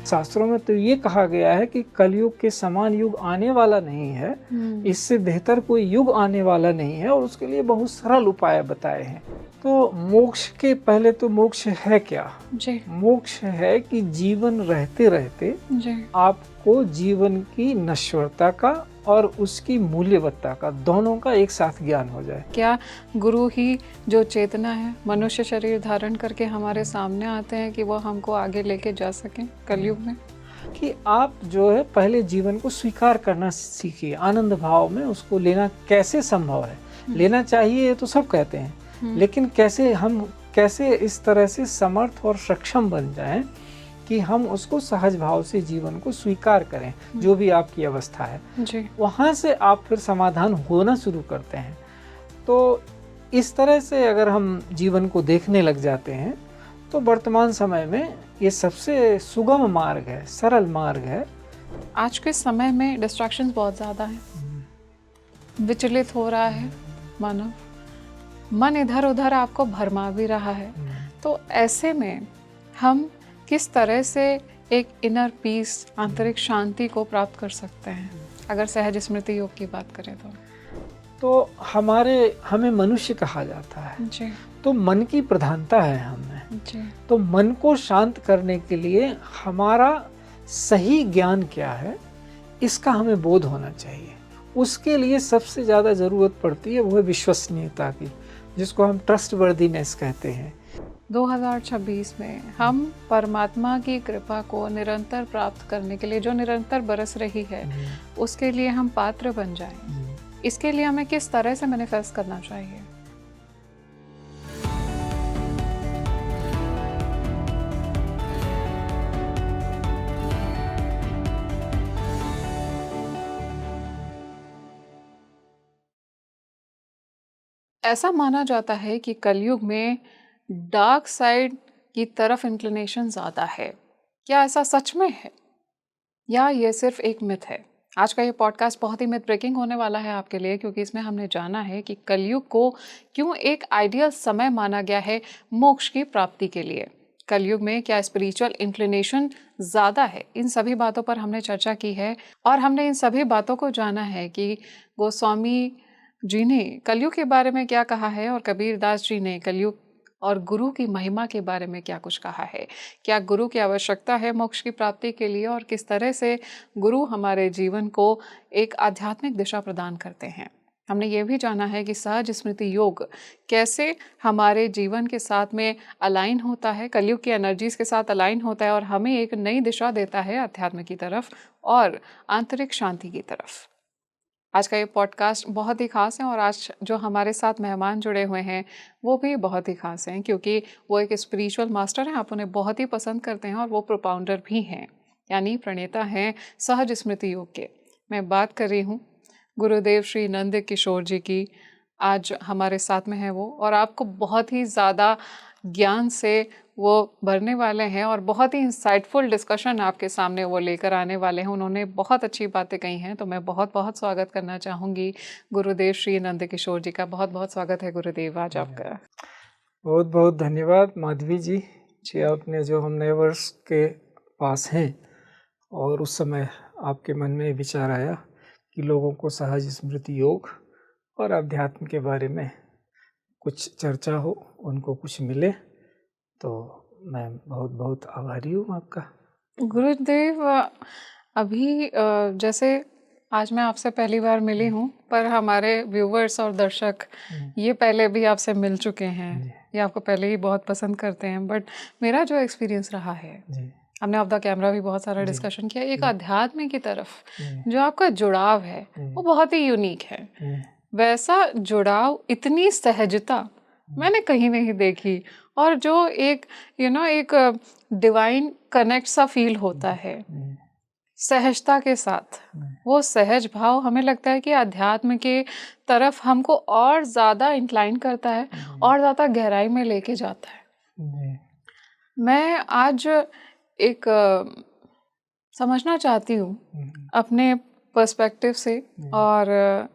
शास्त्रों में तो ये कहा गया है कि कलयुग के समान युग आने वाला नहीं है, इससे बेहतर कोई युग आने वाला नहीं है, और उसके लिए बहुत सरल उपाय बताए हैं। तो मोक्ष के पहले तो मोक्ष है क्या? जी मोक्ष है कि जीवन रहते रहते जी आपको जीवन की नश्वरता का और उसकी मूल्यवत्ता का, दोनों का एक साथ ज्ञान हो जाए। क्या गुरु ही जो चेतना है मनुष्य शरीर धारण करके हमारे सामने आते हैं कि वो हमको आगे लेके जा सकें कलयुग में? कि आप जो है पहले जीवन को स्वीकार करना सीखिए, आनंद भाव में उसको लेना कैसे संभव है। लेना चाहिए तो सब कहते हैं, लेकिन कैसे इस तरह से समर्थ और सक्षम बन जाएं कि हम उसको सहज भाव से जीवन को स्वीकार करें, जो भी आपकी अवस्था है जी। वहाँ से आप फिर समाधान होना शुरू करते हैं। तो इस तरह से अगर हम जीवन को देखने लग जाते हैं तो वर्तमान समय में ये सबसे सुगम मार्ग है, सरल मार्ग है। आज के समय में डिस्ट्रैक्शंस बहुत ज़्यादा हैं, विचलित हो रहा है मानव, मन इधर उधर आपको भरमा भी रहा है। तो ऐसे में हम किस तरह से एक इनर पीस, आंतरिक शांति को प्राप्त कर सकते हैं अगर सहज स्मृति योग की बात करें तो हमें मनुष्य कहा जाता है जी तो मन की प्रधानता है हमें जी। तो मन को शांत करने के लिए हमारा सही ज्ञान क्या है इसका हमें बोध होना चाहिए। उसके लिए सबसे ज़्यादा ज़रूरत पड़ती है वो है विश्वसनीयता की, जिसको हम ट्रस्टवर्दीनेस कहते हैं। 2026 में हम परमात्मा की कृपा को निरंतर प्राप्त करने के लिए, जो निरंतर बरस रही है, उसके लिए हम पात्र बन जाएं। इसके लिए हमें किस तरह से मैनिफेस्ट करना चाहिए? ऐसा माना जाता है कि कलयुग में डार्क साइड की तरफ इंक्लिनेशन ज़्यादा है। क्या ऐसा सच में है या ये सिर्फ एक मिथ है? आज का ये पॉडकास्ट बहुत ही मिथ ब्रेकिंग होने वाला है आपके लिए, क्योंकि इसमें हमने जाना है कि कलयुग को क्यों एक आइडियल समय माना गया है मोक्ष की प्राप्ति के लिए। कलयुग में क्या स्पिरिचुअल इंक्लिनेशन ज़्यादा है? इन सभी बातों पर हमने चर्चा की है और हमने इन सभी बातों को जाना है कि गोस्वामी जी ने कलयुग के बारे में क्या कहा है और कबीरदास जी ने कलयुग और गुरु की महिमा के बारे में क्या कुछ कहा है। क्या गुरु की आवश्यकता है मोक्ष की प्राप्ति के लिए और किस तरह से गुरु हमारे जीवन को एक आध्यात्मिक दिशा प्रदान करते हैं। हमने ये भी जाना है कि सहज स्मृति योग कैसे हमारे जीवन के साथ में अलाइन होता है, कलयुग की एनर्जीज के साथ अलाइन होता है और हमें एक नई दिशा देता है अध्यात्म की तरफ और आंतरिक शांति की तरफ। आज का ये पॉडकास्ट बहुत ही खास है और आज जो हमारे साथ मेहमान जुड़े हुए हैं वो भी बहुत ही खास हैं, क्योंकि वो एक स्पिरिचुअल मास्टर हैं, आप उन्हें बहुत ही पसंद करते हैं और वो प्रोपाउंडर भी हैं, यानी प्रणेता हैं सहज स्मृति योग के। मैं बात कर रही हूँ गुरुदेव श्री नंद किशोर जी की। आज हमारे साथ में है वो और आपको बहुत ही ज़्यादा ज्ञान से वो भरने वाले हैं और बहुत ही इंसाइटफुल डिस्कशन आपके सामने वो लेकर आने वाले हैं। उन्होंने बहुत अच्छी बातें कही हैं, तो मैं बहुत बहुत स्वागत करना चाहूँगी गुरुदेव श्री नंद किशोर जी का। बहुत बहुत स्वागत है गुरुदेव आज आपका। बहुत बहुत धन्यवाद माधवी जी। आपने जो हम नए वर्ष के पास हैं और उस समय आपके मन में विचार आया कि लोगों को सहज स्मृति योग और अध्यात्म के बारे में कुछ चर्चा हो, उनको कुछ मिले, तो मैं बहुत बहुत आभारी हूँ आपका। गुरुदेव, अभी जैसे आज मैं आपसे पहली बार मिली हूँ, पर हमारे व्यूवर्स और दर्शक ये पहले भी आपसे मिल चुके हैं, ये आपको पहले ही बहुत पसंद करते हैं, बट मेरा जो एक्सपीरियंस रहा है, हमने ऑफ द कैमरा भी बहुत सारा डिस्कशन किया, एक अध्यात्म की तरफ जो आपका जुड़ाव है वो बहुत ही यूनिक है। वैसा जुड़ाव, इतनी सहजता मैंने कहीं नहीं देखी, और जो एक एक डिवाइन कनेक्ट सा फील होता है सहजता के साथ, वो सहज भाव हमें लगता है कि अध्यात्म के तरफ हमको और ज़्यादा इंक्लाइन करता है और ज़्यादा गहराई में लेके जाता है। मैं आज एक समझना चाहती हूँ अपने पर्सपेक्टिव से, और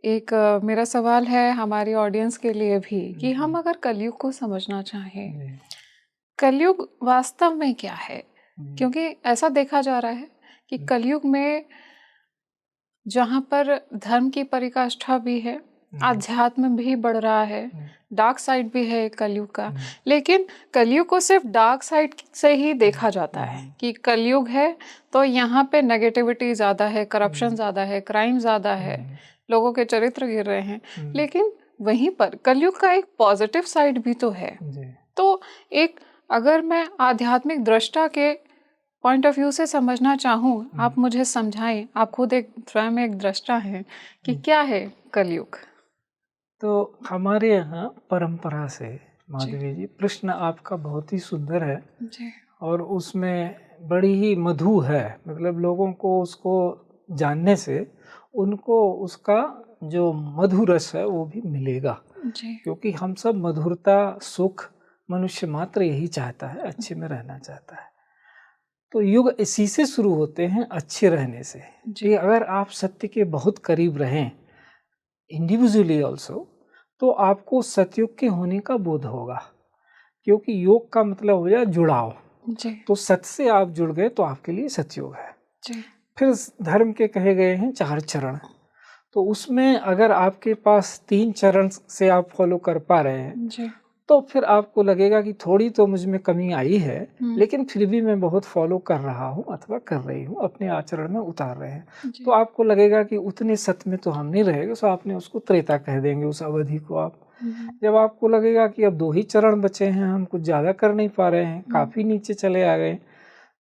एक मेरा सवाल है हमारी ऑडियंस के लिए भी कि हम अगर कलयुग को समझना चाहें, कलयुग वास्तव में क्या है? क्योंकि ऐसा देखा जा रहा है कि कलयुग में जहाँ पर धर्म की पराकाष्ठा भी है, आध्यात्म भी बढ़ रहा है, डार्क साइड भी है कलयुग का, लेकिन कलयुग को सिर्फ डार्क साइड से ही देखा जाता है कि कलयुग है तो यहाँ पे नेगेटिविटी ज़्यादा है, करप्शन ज़्यादा है, क्राइम ज़्यादा है, लोगों के चरित्र गिर रहे हैं। लेकिन वहीं पर कलयुग का एक पॉजिटिव साइड भी तो है। तो एक अगर मैं आध्यात्मिक दृष्टा के पॉइंट ऑफ व्यू से समझना चाहूँ, आप मुझे समझाएं, आप खुद एक स्वयं एक दृष्टा हैं, कि क्या है कलयुग। तो हमारे यहाँ परंपरा से माधवी जी, प्रश्न आपका बहुत ही सुंदर है जी। और उसमें बड़ी ही मधु है। मतलब लोगों को उसको जानने से उनको उसका जो मधु रस है वो भी मिलेगा जी। क्योंकि हम सब मधुरता, सुख, मनुष्य मात्र यही चाहता है, अच्छे में रहना चाहता है। तो युग इसी से शुरू होते हैं, अच्छे रहने से। कि अगर आप सत्य के बहुत करीब रहें इंडिविजुअली ऑल्सो, तो आपको सतयुग के होने का बोध होगा, क्योंकि योग का मतलब हो जाए जुड़ाव। तो सत्य से आप जुड़ गए तो आपके लिए सतयुग है। फिर धर्म के कहे गए हैं 4 चरण, तो उसमें अगर आपके पास 3 चरण से आप फॉलो कर पा रहे हैं तो फिर आपको लगेगा कि थोड़ी तो मुझ में कमी आई है, लेकिन फिर भी मैं बहुत फॉलो कर रहा हूँ अथवा कर रही हूँ, अपने आचरण में उतार रहे हैं। तो आपको लगेगा कि उतने सत्य में तो हम नहीं रहेंगे, तो आपने उसको त्रेता कह देंगे उस अवधि को आप। जब आपको लगेगा कि अब 2 ही चरण बचे हैं, हम कुछ ज़्यादा कर नहीं पा रहे हैं, काफ़ी नीचे चले आ गए,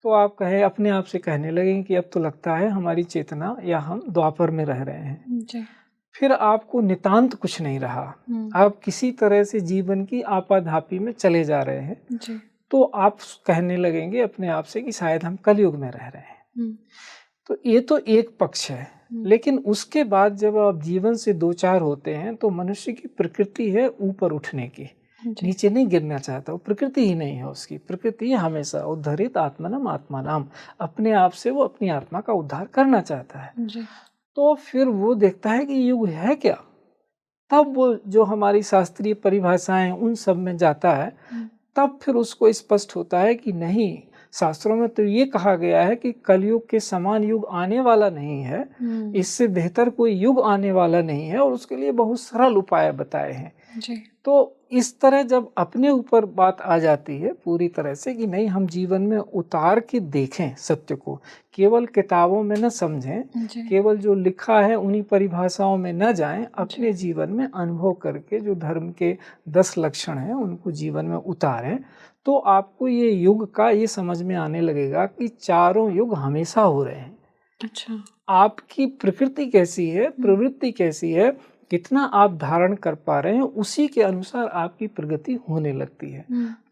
तो आप अपने आप से कहने लगेंगे कि अब तो लगता है हमारी चेतना या हम द्वापर में रह रहे हैं। फिर आपको नितांत कुछ नहीं रहा, आप किसी तरह से जीवन की आपाधापी में चले जा रहे हैं, तो आप कहने लगेंगे अपने आप से कि शायद हम कलयुग में रह रहे हैं। तो ये तो एक पक्ष है, लेकिन उसके बाद जब आप जीवन से 2-4 होते हैं तो मनुष्य की प्रकृति है ऊपर उठने की, नीचे नहीं गिरना चाहता, वो प्रकृति ही नहीं है उसकी। प्रकृति हमेशा उद्धरित आत्मनम आत्मानाम, अपने आप से वो अपनी आत्मा का उद्धार करना चाहता है। तो फिर वो देखता है कि युग है क्या, तब वो जो हमारी शास्त्रीय परिभाषाएं उन सब में जाता है, तब फिर उसको स्पष्ट होता है कि नहीं, शास्त्रों में तो ये कहा गया है कि कलयुग के समान युग आने वाला नहीं है, इससे बेहतर कोई युग आने वाला नहीं है, और उसके लिए बहुत सरल उपाय बताए हैं। तो इस तरह जब अपने ऊपर बात आ जाती है पूरी तरह से कि नहीं, हम जीवन में उतार के देखें सत्य को, केवल किताबों में न समझें, केवल जो लिखा है उन्हीं परिभाषाओं में न जाएं, अपने जीवन में अनुभव करके जो धर्म के 10 लक्षण हैं उनको जीवन में उतारें, तो आपको ये युग का ये समझ में आने लगेगा कि चारों युग हमेशा हो रहे हैं। अच्छा, आपकी प्रकृति कैसी है, प्रवृत्ति कैसी है, कितना आप धारण कर पा रहे हैं, उसी के अनुसार आपकी प्रगति होने लगती है।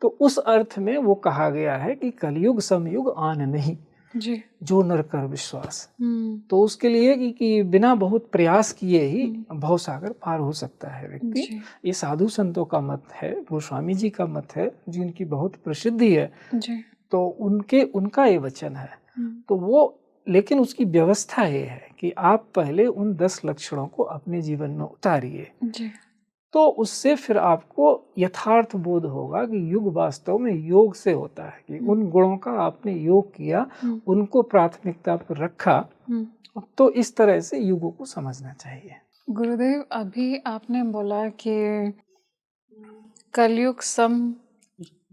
तो उस अर्थ में वो कहा गया है कि कलयुग समयुग आन नहीं, जो नर कर विश्वास। तो उसके लिए कि बिना बहुत प्रयास किए ही भवसागर पार हो सकता है व्यक्ति। ये साधु संतों का मत है, गोस्वामी जी का मत है, जिनकी बहुत प्रसिद्धि है, तो उनका ये वचन है। तो वो, लेकिन उसकी व्यवस्था ये है कि आप पहले उन 10 लक्षणों को अपने जीवन में उतारिए, तो उससे फिर आपको यथार्थ बोध होगा कि युग वास्तव में योग से होता है, कि उन गुणों का आपने योग किया, उनको प्राथमिकता पर रखा, तो इस तरह से युगों को समझना चाहिए। गुरुदेव, अभी आपने बोला कि कलयुग सम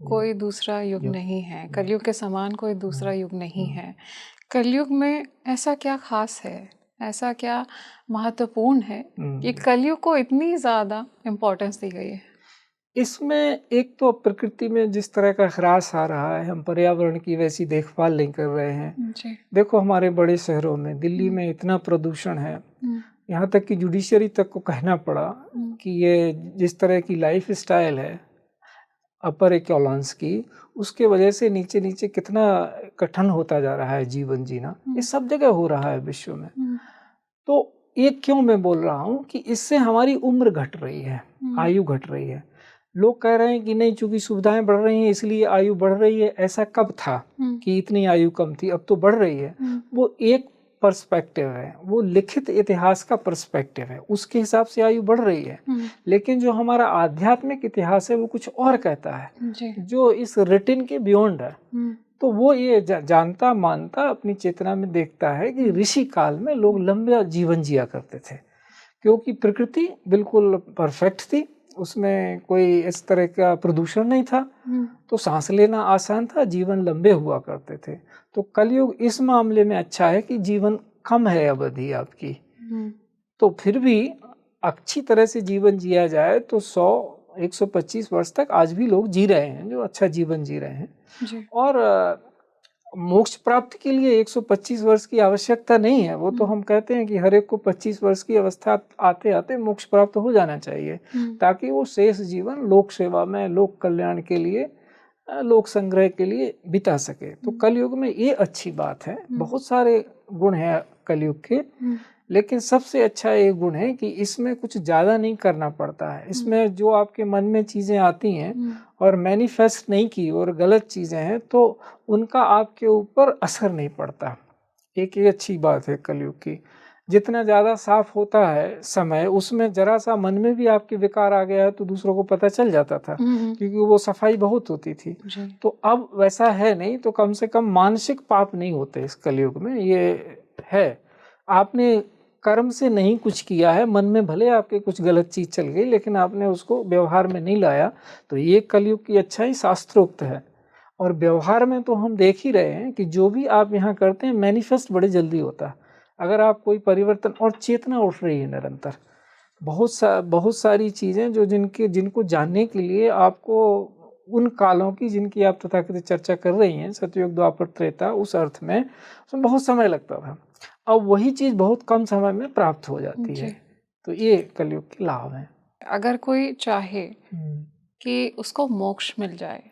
कोई दूसरा युग नहीं है, कलयुग के समान कोई दूसरा युग नहीं है। कलयुग में ऐसा क्या खास है, ऐसा क्या महत्वपूर्ण है कि कलयुग को इतनी ज़्यादा इम्पोर्टेंस दी गई है? इसमें एक तो प्रकृति में जिस तरह का ह्रास आ रहा है, हम पर्यावरण की वैसी देखभाल नहीं कर रहे हैं। देखो हमारे बड़े शहरों में, दिल्ली में इतना प्रदूषण है, यहाँ तक कि जुडिशरी तक को कहना पड़ा कि ये जिस तरह की लाइफ स्टाइल है अपर एक्योलॉन्स की, उसके वजह से नीचे नीचे कितना कठिन होता जा रहा है जीवन जीना। ये सब जगह हो रहा है विश्व में। तो ये क्यों मैं बोल रहा हूँ कि इससे हमारी उम्र घट रही है, आयु घट रही है। लोग कह रहे हैं कि नहीं, चूंकि सुविधाएं बढ़ रही हैं इसलिए आयु बढ़ रही है। ऐसा कब था कि इतनी आयु कम थी, अब तो बढ़ रही है। वो एक पर्सपेक्टिव है, वो लिखित इतिहास का पर्सपेक्टिव है, उसके हिसाब से आयु बढ़ रही है। लेकिन जो हमारा आध्यात्मिक इतिहास है वो कुछ और कहता है, जो इस रिटिन के बियॉन्ड है। तो वो ये जानता मानता अपनी चेतना में देखता है कि ऋषि काल में लोग लंबा जीवन जिया करते थे, क्योंकि प्रकृति बिल्कुल परफेक्ट थी, उसमें कोई इस तरह का प्रदूषण नहीं था, तो सांस लेना आसान था, जीवन लंबे हुआ करते थे। तो कलयुग इस मामले में अच्छा है कि जीवन कम है अवधि आपकी, तो फिर भी अच्छी तरह से जीवन जिया जाए तो 100-125 वर्ष तक आज भी लोग जी रहे हैं, जो अच्छा जीवन जी रहे हैं। जी। और मोक्ष प्राप्ति के लिए 125 वर्ष की आवश्यकता नहीं है, वो तो हम कहते हैं कि हर एक को 25 वर्ष की अवस्था आते आते मोक्ष प्राप्त हो जाना चाहिए, ताकि वो शेष जीवन लोक सेवा में, लोक कल्याण के लिए, लोक संग्रह के लिए बिता सके। तो कलयुग में ये अच्छी बात है। बहुत सारे गुण हैं कलयुग के, लेकिन सबसे अच्छा ये गुण है कि इसमें कुछ ज़्यादा नहीं करना पड़ता है। इसमें जो आपके मन में चीज़ें आती हैं और मैनिफेस्ट नहीं की और गलत चीज़ें हैं, तो उनका आपके ऊपर असर नहीं पड़ता। एक ये अच्छी बात है कलयुग की। जितना ज़्यादा साफ होता है समय, उसमें जरा सा मन में भी आपके विकार आ गया है तो दूसरों को पता चल जाता था, क्योंकि वो सफाई बहुत होती थी। तो अब वैसा है नहीं, तो कम से कम मानसिक पाप नहीं होते इस कलयुग में। ये है, आपने कर्म से नहीं कुछ किया है, मन में भले आपके कुछ गलत चीज़ चल गई, लेकिन आपने उसको व्यवहार में नहीं लाया, तो ये कलयुग की अच्छाई शास्त्रोक्त है। और व्यवहार में तो हम देख ही रहे हैं कि जो भी आप यहाँ करते हैं मैनिफेस्ट बड़े जल्दी होता है। अगर आप कोई परिवर्तन, और चेतना उठ रही है निरंतर, बहुत सारी चीज़ें जो जिनको जानने के लिए आपको उन कालों की, जिनकी आप तथाकथित चर्चा कर रही हैं, सतयुग द्वापर त्रेता, उस अर्थ में उसमें बहुत समय लगता था, अब वही चीज़ बहुत कम समय में प्राप्त हो जाती है। तो ये कलयुग के लाभ हैं। अगर कोई चाहे कि उसको मोक्ष मिल जाए,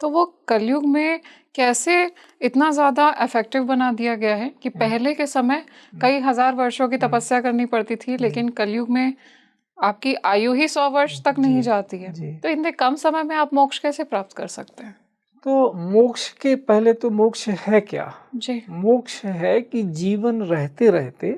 तो वो कलयुग में कैसे इतना ज़्यादा इफेक्टिव बना दिया गया है कि पहले के समय कई हजार वर्षों की तपस्या करनी पड़ती थी, लेकिन कलयुग में आपकी आयु ही 100 वर्ष तक नहीं जाती है। तो इतने कम समय में आप मोक्ष कैसे प्राप्त कर सकते हैं? तो मोक्ष के पहले तो मोक्ष है क्या? जी। मोक्ष है कि जीवन रहते रहते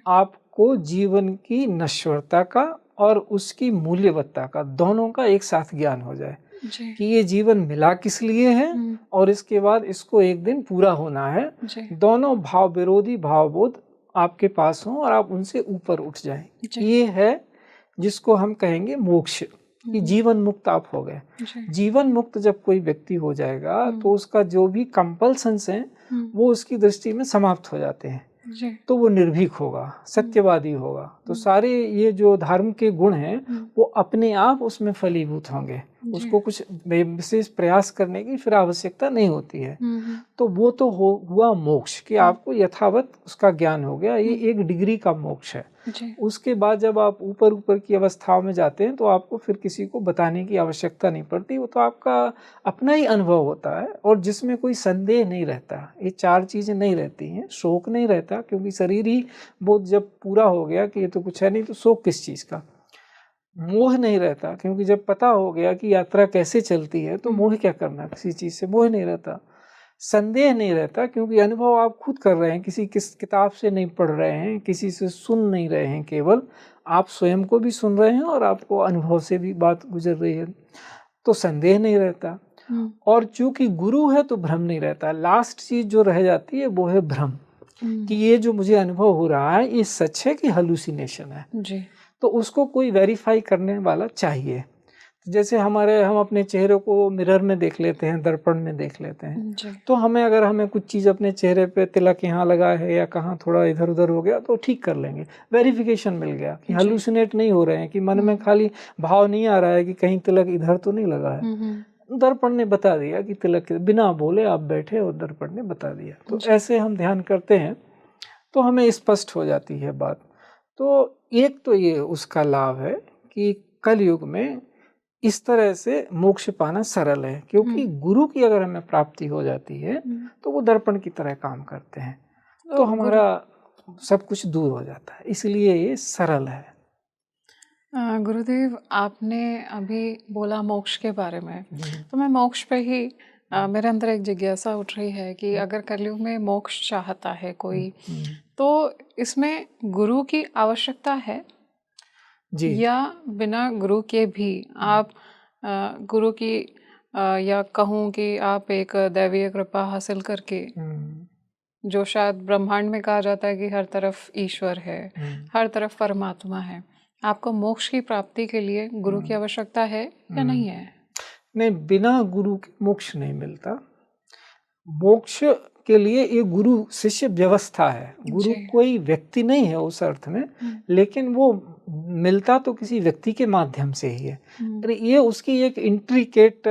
आपको जीवन की नश्वरता का और उसकी मूल्यवत्ता का, दोनों का एक साथ ज्ञान हो जाए कि ये जीवन मिला किस लिए है और इसके बाद इसको एक दिन पूरा होना है। दोनों भाव विरोधी भावबोध आपके पास हों और आप उनसे ऊपर उठ जाएं। ये है जिसको हम कहेंगे मोक्ष, कि जीवन मुक्त आप हो गए। जीवन मुक्त जब कोई व्यक्ति हो जाएगा तो उसका जो भी कंपल्सन्स हैं वो उसकी दृष्टि में समाप्त हो जाते हैं, तो वो निर्भीक होगा, सत्यवादी होगा। तो सारे ये जो धर्म के गुण हैं वो अपने आप उसमें फलीभूत होंगे, उसको कुछ विशेष प्रयास करने की फिर आवश्यकता नहीं होती है। तो वो तो हुआ मोक्ष कि आपको यथावत उसका ज्ञान हो गया, ये एक डिग्री का मोक्ष है। उसके बाद जब आप ऊपर की अवस्थाओं में जाते हैं तो आपको फिर किसी को बताने की आवश्यकता नहीं पड़ती, वो तो आपका अपना ही अनुभव होता है और जिसमें कोई संदेह नहीं रहता। ये चार चीज़ें नहीं रहती हैं, शोक नहीं रहता, क्योंकि शरीर ही बोध जब पूरा हो गया कि ये तो कुछ है नहीं, तो शोक किस चीज़ का। मोह नहीं रहता, क्योंकि जब पता हो गया कि यात्रा कैसे चलती है तो मोह क्या करना, किसी चीज़ से मोह नहीं रहता। संदेह नहीं रहता, क्योंकि अनुभव आप खुद कर रहे हैं, किसी किताब से नहीं पढ़ रहे हैं, किसी से सुन नहीं रहे हैं, केवल आप स्वयं को भी सुन रहे हैं और आपको अनुभव से भी बात गुजर रही है, तो संदेह नहीं रहता। और चूंकि गुरु है तो भ्रम नहीं रहता। लास्ट चीज जो रह जाती है वो है भ्रम, कि ये जो मुझे अनुभव हो रहा है ये सच है कि हेलुसिनेशन है जी। तो उसको कोई वेरीफाई करने वाला चाहिए। जैसे हम अपने चेहरे को मिरर में देख लेते हैं, दर्पण में देख लेते हैं, तो हमें कुछ चीज़ अपने चेहरे पे तिलक यहाँ लगा है या कहाँ थोड़ा इधर उधर हो गया तो ठीक कर लेंगे, वेरिफिकेशन मिल गया कि हेलुसिनेट नहीं हो रहे हैं, कि मन में खाली भाव नहीं आ रहा है कि कहीं तिलक इधर तो नहीं लगा है। दर्पण ने बता दिया कि तिलक, बिना बोले आप बैठे और दर्पण ने बता दिया। तो ऐसे हम ध्यान करते हैं तो हमें स्पष्ट हो जाती है बात। तो एक तो ये उसका लाभ है कि कलयुग में इस तरह से मोक्ष पाना सरल है, क्योंकि गुरु की अगर हमें प्राप्ति हो जाती है तो वो दर्पण की तरह काम करते हैं, तो हमारा सब कुछ दूर हो जाता है, इसलिए ये सरल है। गुरुदेव, आपने अभी बोला मोक्ष के बारे में, तो मैं मोक्ष पे ही मेरे अंदर एक जिज्ञासा उठ रही है कि अगर कलयुग में मोक्ष चाहता है कोई, तो इसमें गुरु की आवश्यकता है जी, या बिना गुरु के भी आप गुरु की या कहूँ कि आप एक दैवीय कृपा हासिल करके, जो शायद ब्रह्मांड में कहा जाता है कि हर तरफ ईश्वर है, हर तरफ परमात्मा है, आपको मोक्ष की प्राप्ति के लिए गुरु की आवश्यकता है या नहीं है? नहीं, बिना गुरु के मोक्ष नहीं मिलता। मोक्ष के लिए ये गुरु शिष्य व्यवस्था है। गुरु जी। कोई व्यक्ति नहीं है उस अर्थ में, लेकिन वो मिलता तो किसी व्यक्ति के माध्यम से ही है। अरे ये उसकी एक इंट्रिकेट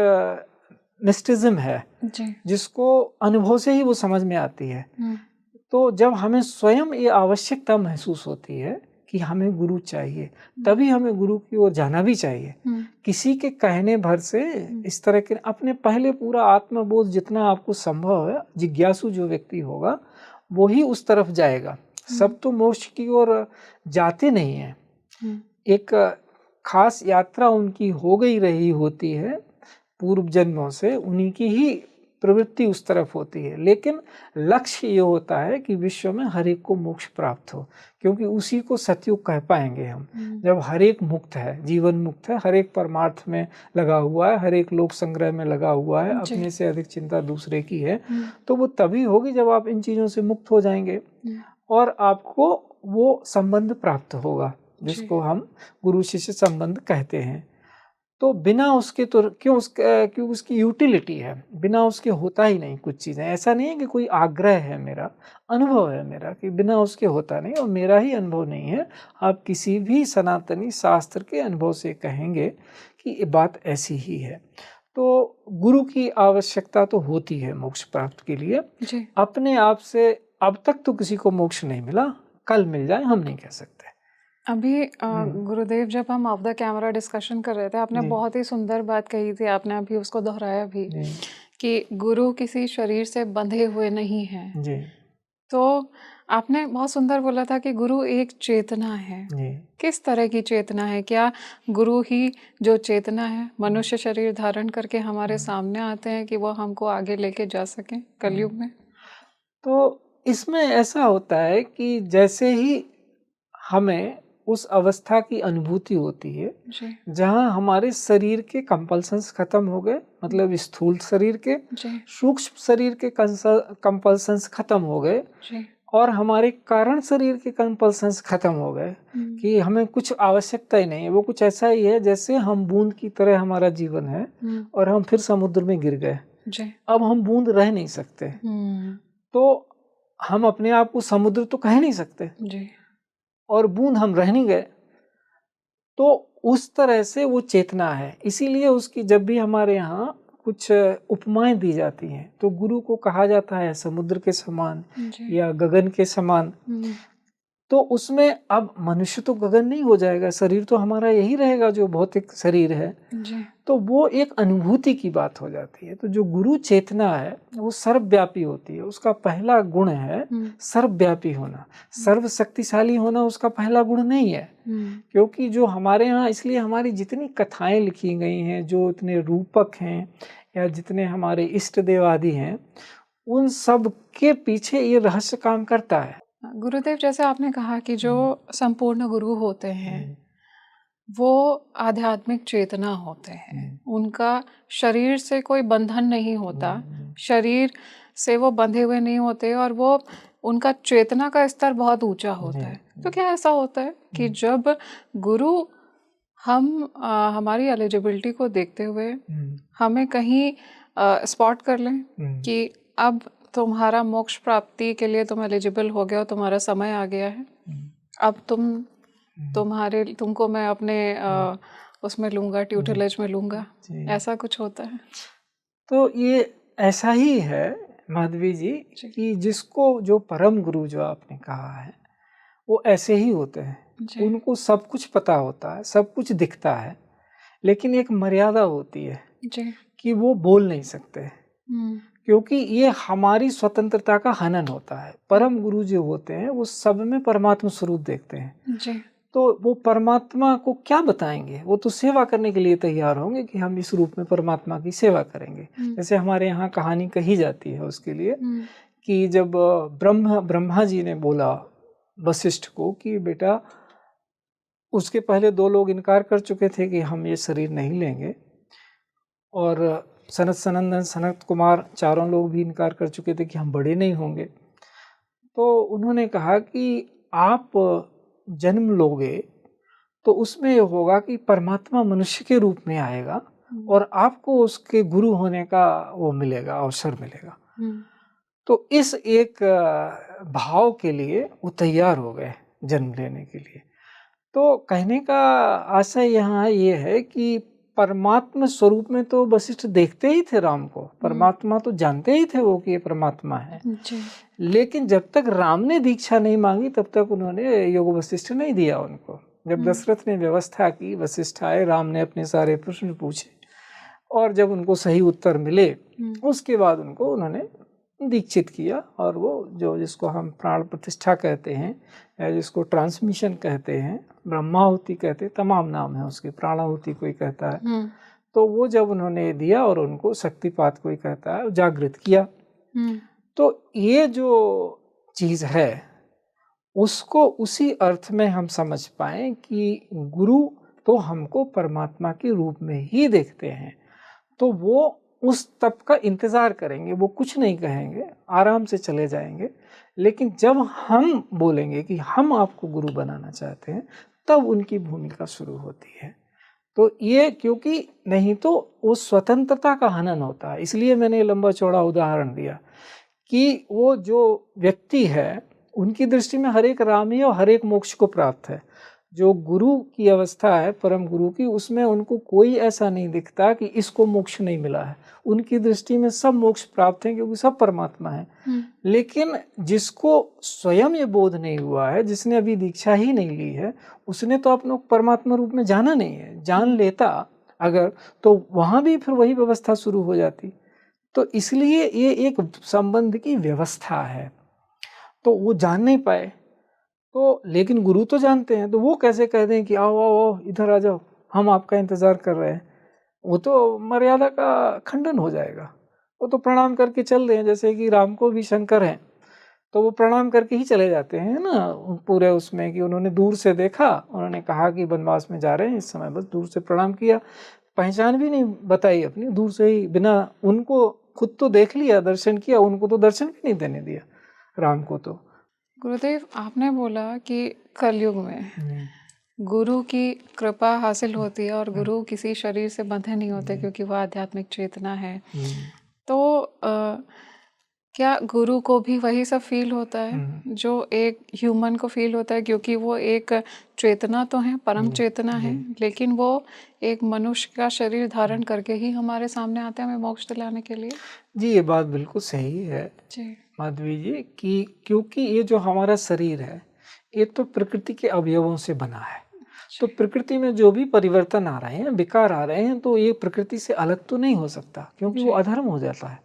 मिस्टिज्म है, जी। जिसको अनुभव से ही वो समझ में आती है। तो जब हमें स्वयं ये आवश्यकता महसूस होती है कि हमें गुरु चाहिए, तभी हमें गुरु की ओर जाना भी चाहिए। किसी के कहने भर से इस तरह के अपने पहले पूरा आत्मबोध जितना आपको संभव है, जिज्ञासु जो व्यक्ति होगा वो ही उस तरफ जाएगा। सब तो मोक्ष की ओर जाते नहीं हैं। एक खास यात्रा उनकी हो गई रही होती है पूर्व जन्मों से, उन्हीं की ही प्रवृत्ति उस तरफ होती है, लेकिन लक्ष्य ये होता है कि विश्व में हर एक को मोक्ष प्राप्त हो, क्योंकि उसी को सतयुग कह पाएंगे हम। जब हर एक मुक्त है, जीवन मुक्त है, हर एक परमार्थ में लगा हुआ है, हर एक लोक संग्रह में लगा हुआ है, अपने से अधिक चिंता दूसरे की है, तो वो तभी होगी जब आप इन चीज़ों से मुक्त हो जाएंगे और आपको वो संबंध प्राप्त होगा जिसको हम गुरु शिष्य संबंध कहते हैं। तो बिना उसके तो क्यों उसकी यूटिलिटी है, बिना उसके होता ही नहीं कुछ चीज़ें। ऐसा नहीं है कि कोई आग्रह है, मेरा अनुभव है मेरा कि बिना उसके होता नहीं, और मेरा ही अनुभव नहीं है, आप किसी भी सनातनी शास्त्र के अनुभव से कहेंगे कि ये बात ऐसी ही है। तो गुरु की आवश्यकता तो होती है मोक्ष प्राप्त के लिए। अपने आप से अब तक तो किसी को मोक्ष नहीं मिला, कल मिल जाए हम नहीं कह सकते। अभी गुरुदेव जब हम ऑफ द कैमरा डिस्कशन कर रहे थे, आपने बहुत ही सुंदर बात कही थी, आपने अभी उसको दोहराया भी कि गुरु किसी शरीर से बंधे हुए नहीं हैं। तो आपने बहुत सुंदर बोला था कि गुरु एक चेतना है। किस तरह की चेतना है? क्या गुरु ही जो चेतना है मनुष्य शरीर धारण करके हमारे सामने आते हैं कि वो हमको आगे लेके जा सकें कलयुग में? तो इसमें ऐसा होता है कि जैसे ही हमें उस अवस्था की अनुभूति होती है जहाँ हमारे शरीर के कंपल्सन्स खत्म हो गए, मतलब स्थूल शरीर के, सूक्ष्म शरीर के कंपल्सन्स खत्म हो गए, और हमारे कारण शरीर के कंपल्सन्स खत्म हो गए कि हमें कुछ आवश्यकता ही नहीं है। वो कुछ ऐसा ही है जैसे हम बूंद की तरह हमारा जीवन है और हम फिर समुद्र में गिर गए। अब हम बूंद रह नहीं सकते, तो हम अपने आप को समुद्र तो कह नहीं सकते और बूंद हम रह नहीं गए। तो उस तरह से वो चेतना है। इसीलिए उसकी जब भी हमारे यहाँ कुछ उपमाएं दी जाती हैं तो गुरु को कहा जाता है समुद्र के समान या गगन के समान। तो उसमें अब मनुष्य तो गगन नहीं हो जाएगा, शरीर तो हमारा यही रहेगा जो भौतिक शरीर है, तो वो एक अनुभूति की बात हो जाती है। तो जो गुरु चेतना है वो सर्वव्यापी होती है। उसका पहला गुण है सर्वव्यापी होना, सर्वशक्तिशाली होना उसका पहला गुण नहीं है। क्योंकि जो हमारे यहाँ, इसलिए हमारी जितनी कथाएं लिखी गई हैं, जो इतने रूपक हैं या जितने हमारे इष्ट देव आदि हैं, उन सब के पीछे ये रहस्य काम करता है। गुरुदेव, जैसे आपने कहा कि जो संपूर्ण गुरु होते हैं वो आध्यात्मिक चेतना होते हैं, उनका शरीर से कोई बंधन नहीं होता, शरीर से वो बंधे हुए नहीं होते और वो उनका चेतना का स्तर बहुत ऊंचा होता है। तो क्या ऐसा होता है कि जब गुरु हमारी एलिजिबिलिटी को देखते हुए हमें कहीं स्पॉट कर लें कि अब तुम्हारा मोक्ष प्राप्ति के लिए तुम एलिजिबल हो गए हो, तुम्हारा समय आ गया है, अब तुमको मैं अपने उसमें लूँगा, ट्यूटलेज में लूँगा, ऐसा कुछ होता है? तो ये ऐसा ही है माधवी जी कि जिसको जो परम गुरु जो आपने कहा है वो ऐसे ही होते हैं। उनको सब कुछ पता होता है, सब कुछ दिखता है, लेकिन एक मर्यादा होती है कि वो बोल नहीं सकते, क्योंकि ये हमारी स्वतंत्रता का हनन होता है। परम गुरु जो होते हैं वो सब में परमात्मा स्वरूप देखते हैं, तो वो परमात्मा को क्या बताएंगे? वो तो सेवा करने के लिए तैयार होंगे कि हम इस रूप में परमात्मा की सेवा करेंगे। जैसे हमारे यहाँ कहानी कही जाती है उसके लिए कि जब ब्रह्मा जी ने बोला वशिष्ठ को कि बेटा, उसके पहले 2 लोग इनकार कर चुके थे कि हम ये शरीर नहीं लेंगे, और सनत सनंदन सनत कुमार चारों लोग भी इनकार कर चुके थे कि हम बड़े नहीं होंगे। तो उन्होंने कहा कि आप जन्म लोगे तो उसमें ये होगा कि परमात्मा मनुष्य के रूप में आएगा और आपको उसके गुरु होने का वो मिलेगा, अवसर मिलेगा। तो इस एक भाव के लिए वो तैयार हो गए जन्म लेने के लिए। तो कहने का आशय यहाँ ये है कि परमात्मा स्वरूप में तो वशिष्ठ देखते ही थे राम को, परमात्मा तो जानते ही थे वो कि ये परमात्मा है। लेकिन जब तक राम ने दीक्षा नहीं मांगी तब तक उन्होंने योग वशिष्ठ नहीं दिया उनको। जब दशरथ ने व्यवस्था की, वशिष्ठ आए, राम ने अपने सारे प्रश्न पूछे और जब उनको सही उत्तर मिले उसके बाद उनको उन्होंने दीक्षित किया। और वो जो जिसको हम प्राण प्रतिष्ठा कहते हैं या जिसको ट्रांसमिशन कहते हैं, ब्रह्माहुति कहते हैं, तमाम नाम है उसके, प्राणाहुति कोई कहता है, तो वो जब उन्होंने दिया और उनको शक्तिपात कोई कहता है, जागृत किया। तो ये जो चीज़ है उसको उसी अर्थ में हम समझ पाएं कि गुरु तो हमको परमात्मा के रूप में ही देखते हैं, तो वो उस तब का इंतज़ार करेंगे, वो कुछ नहीं कहेंगे, आराम से चले जाएंगे। लेकिन जब हम बोलेंगे कि हम आपको गुरु बनाना चाहते हैं, तब उनकी भूमिका शुरू होती है। तो ये क्योंकि नहीं तो वो स्वतंत्रता का हनन होता है। इसलिए मैंने लंबा चौड़ा उदाहरण दिया कि वो जो व्यक्ति है उनकी दृष्टि में हर एक राम ही और हर एक मोक्ष को प्राप्त है। जो गुरु की अवस्था है, परम गुरु की, उसमें उनको कोई ऐसा नहीं दिखता कि इसको मोक्ष नहीं मिला है। उनकी दृष्टि में सब मोक्ष प्राप्त हैं क्योंकि सब परमात्मा है। लेकिन जिसको स्वयं ये बोध नहीं हुआ है, जिसने अभी दीक्षा ही नहीं ली है, उसने तो अपने परमात्मा रूप में जाना नहीं है। जान लेता अगर तो वहाँ भी फिर वही व्यवस्था शुरू हो जाती। तो इसलिए ये एक संबंध की व्यवस्था है। तो वो जान नहीं पाए, तो लेकिन गुरु तो जानते हैं, तो वो कैसे कह दें कि आओ आओ आओ इधर आ जाओ, हम आपका इंतज़ार कर रहे हैं। वो तो मर्यादा का खंडन हो जाएगा। वो तो प्रणाम करके चल रहे हैं, जैसे कि राम को भी शंकर हैं तो वो प्रणाम करके ही चले जाते हैं ना पूरे उसमें, कि उन्होंने दूर से देखा, उन्होंने कहा कि वनवास में जा रहे हैं इस समय, बस दूर से प्रणाम किया, पहचान भी नहीं बताई अपनी, दूर से ही, बिना उनको खुद तो देख लिया, दर्शन किया, उनको तो दर्शन भी नहीं देने दिया राम को। तो गुरुदेव, आपने बोला कि कलयुग में गुरु की कृपा हासिल होती है और गुरु किसी शरीर से बंधे नहीं होते क्योंकि वह आध्यात्मिक चेतना है। तो क्या गुरु को भी वही सब फील होता है जो एक ह्यूमन को फील होता है, क्योंकि वो एक चेतना तो है, परम चेतना है, लेकिन वो एक मनुष्य का शरीर धारण करके ही हमारे सामने आते हैं हमें मोक्ष दिलाने के लिए? जी, ये बात बिल्कुल सही है जी माधवी जी, कि क्योंकि ये जो हमारा शरीर है ये तो प्रकृति के अवयवों से बना है। तो प्रकृति में जो भी परिवर्तन आ रहे हैं, विकार आ रहे हैं, तो ये प्रकृति से अलग तो नहीं हो सकता, क्योंकि वो अधर्म हो जाता है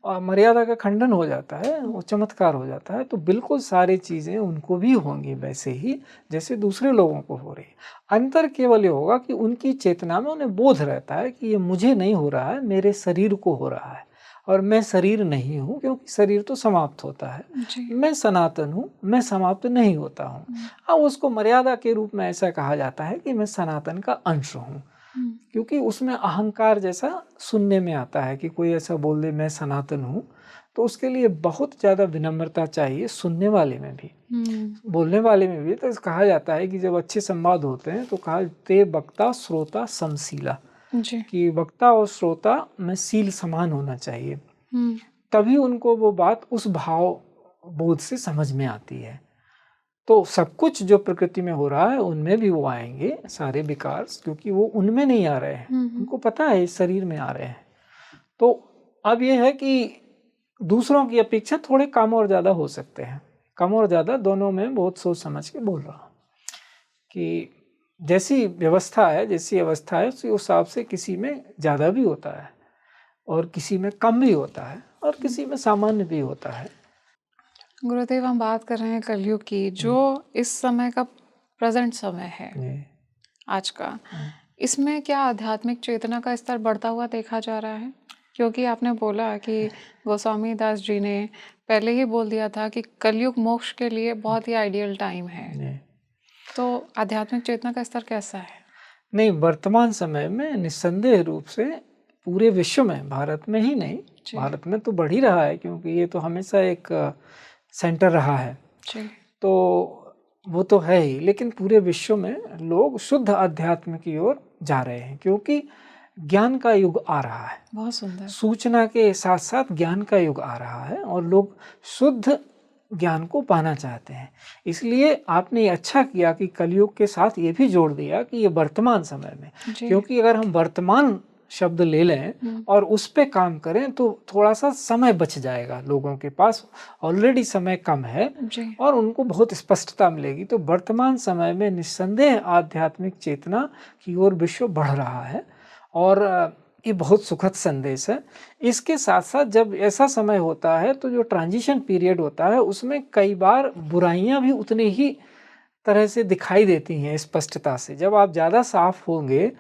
और मर्यादा का खंडन हो जाता है, वो चमत्कार हो जाता है। तो बिल्कुल सारी चीज़ें उनको भी होंगी वैसे ही जैसे दूसरे लोगों को हो रही है। अंतर केवल ये होगा कि उनकी चेतना में उन्हें बोध रहता है कि ये मुझे नहीं हो रहा है, मेरे शरीर को हो रहा है, और मैं शरीर नहीं हूँ, क्योंकि शरीर तो समाप्त होता है, मैं सनातन हूँ, मैं समाप्त नहीं होता हूँ। अब उसको मर्यादा के रूप में ऐसा कहा जाता है कि मैं सनातन का अंश हूँ, क्योंकि उसमें अहंकार जैसा सुनने में आता है कि कोई ऐसा बोल दे मैं सनातन हूँ, तो उसके लिए बहुत ज़्यादा विनम्रता चाहिए, सुनने वाले में भी, बोलने वाले में भी। तो कहा जाता है कि जब अच्छे संवाद होते हैं तो कहा ते वक्ता श्रोता समशीला, कि वक्ता और श्रोता में सील समान होना चाहिए, तभी उनको वो बात उस भाव बोध से समझ में आती है। तो सब कुछ जो प्रकृति में हो रहा है उनमें भी वो आएंगे सारे विकार, क्योंकि वो उनमें नहीं आ रहे हैं, उनको पता है इस शरीर में आ रहे हैं। तो अब ये है कि दूसरों की अपेक्षा थोड़े कम और ज़्यादा हो सकते हैं, कम और ज़्यादा दोनों में बहुत सोच समझ के बोल रहा हूँ कि जैसी व्यवस्था है, जैसी अवस्था है उसी हिसाब से किसी में ज़्यादा भी होता है और किसी में कम भी होता है और किसी में सामान्य भी होता है। गुरुदेव, हम बात कर रहे हैं कलयुग की, जो इस समय का प्रेजेंट समय है आज का, इसमें क्या आध्यात्मिक चेतना का स्तर बढ़ता हुआ देखा जा रहा है? क्योंकि आपने बोला कि गोस्वामी दास जी ने पहले ही बोल दिया था कि कलयुग मोक्ष के लिए बहुत ही आइडियल टाइम है, तो आध्यात्मिक चेतना का स्तर कैसा है? नहीं, वर्तमान समय में निस्संदेह रूप से पूरे विश्व में, भारत में ही नहीं, जी। भारत में तो बढ़ ही रहा है क्योंकि ये तो हमेशा एक सेंटर रहा है, जी। तो वो तो है ही, लेकिन पूरे विश्व में लोग शुद्ध अध्यात्म की ओर जा रहे हैं क्योंकि ज्ञान का युग आ रहा है। बहुत सुंदर। सूचना के साथ साथ ज्ञान का युग आ रहा है और लोग शुद्ध ज्ञान को पाना चाहते हैं। इसलिए आपने ये अच्छा किया कि कलयुग के साथ ये भी जोड़ दिया कि ये वर्तमान समय में, जी। क्योंकि अगर हम वर्तमान शब्द ले लें और उस पे काम करें तो थोड़ा सा समय बच जाएगा। लोगों के पास ऑलरेडी समय कम है जी। और उनको बहुत स्पष्टता मिलेगी। तो वर्तमान समय में निस्संदेह आध्यात्मिक चेतना की ओर विश्व बढ़ रहा है और ये बहुत सुखद संदेश है। इसके साथ साथ जब ऐसा समय होता है तो जो ट्रांजिशन पीरियड होता है उसमें कई बार बुराइयां भी उतनी ही तरह से दिखाई देती हैं स्पष्टता से। जब आप ज़्यादा साफ होंगे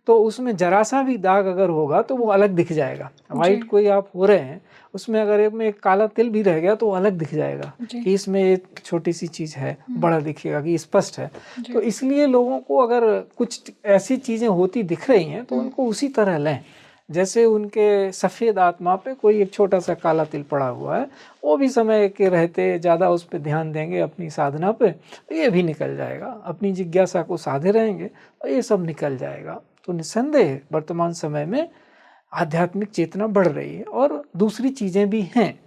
तो उसमें जरा सा भी दाग अगर होगा तो वो अलग दिख जाएगा। वाइट कोई आप हो रहे हैं, उसमें अगर एक काला तिल भी रह गया तो वो अलग दिख जाएगा कि इसमें एक छोटी सी चीज़ है, बड़ा दिखेगा कि स्पष्ट है। तो इसलिए लोगों को अगर कुछ ऐसी चीज़ें होती दिख रही हैं तो उनको उसी तरह लें जैसे उनके सफ़ेद आत्मा पे कोई एक छोटा सा काला तिल पड़ा हुआ है। वो भी समय के रहते ज़्यादा उस पर ध्यान देंगे अपनी साधना पे तो ये भी निकल जाएगा। अपनी जिज्ञासा को साधे रहेंगे तो ये सब निकल जाएगा। तो निस्संदेह वर्तमान समय में आध्यात्मिक चेतना बढ़ रही है और दूसरी चीज़ें भी हैं,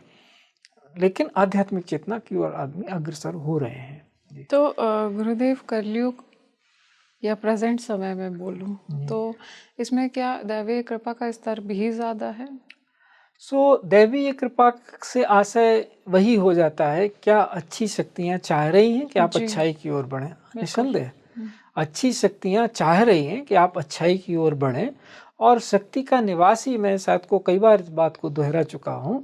लेकिन आध्यात्मिक चेतना की ओर आदमी अग्रसर हो रहे हैं। तो गुरुदेव, कलयुग या प्रेजेंट समय में बोलूं तो इसमें क्या दैवीय कृपा का स्तर भी ज़्यादा है? दैवीय कृपा से आशय वही हो जाता है, क्या अच्छी शक्तियाँ चाह रही हैं कि आप अच्छाई की ओर बढ़ें? निस्संदेह अच्छी शक्तियाँ चाह रही हैं कि आप अच्छाई की ओर बढ़ें और शक्ति का निवास ही, मैं शायद को कई बार इस बात को दोहरा चुका हूँ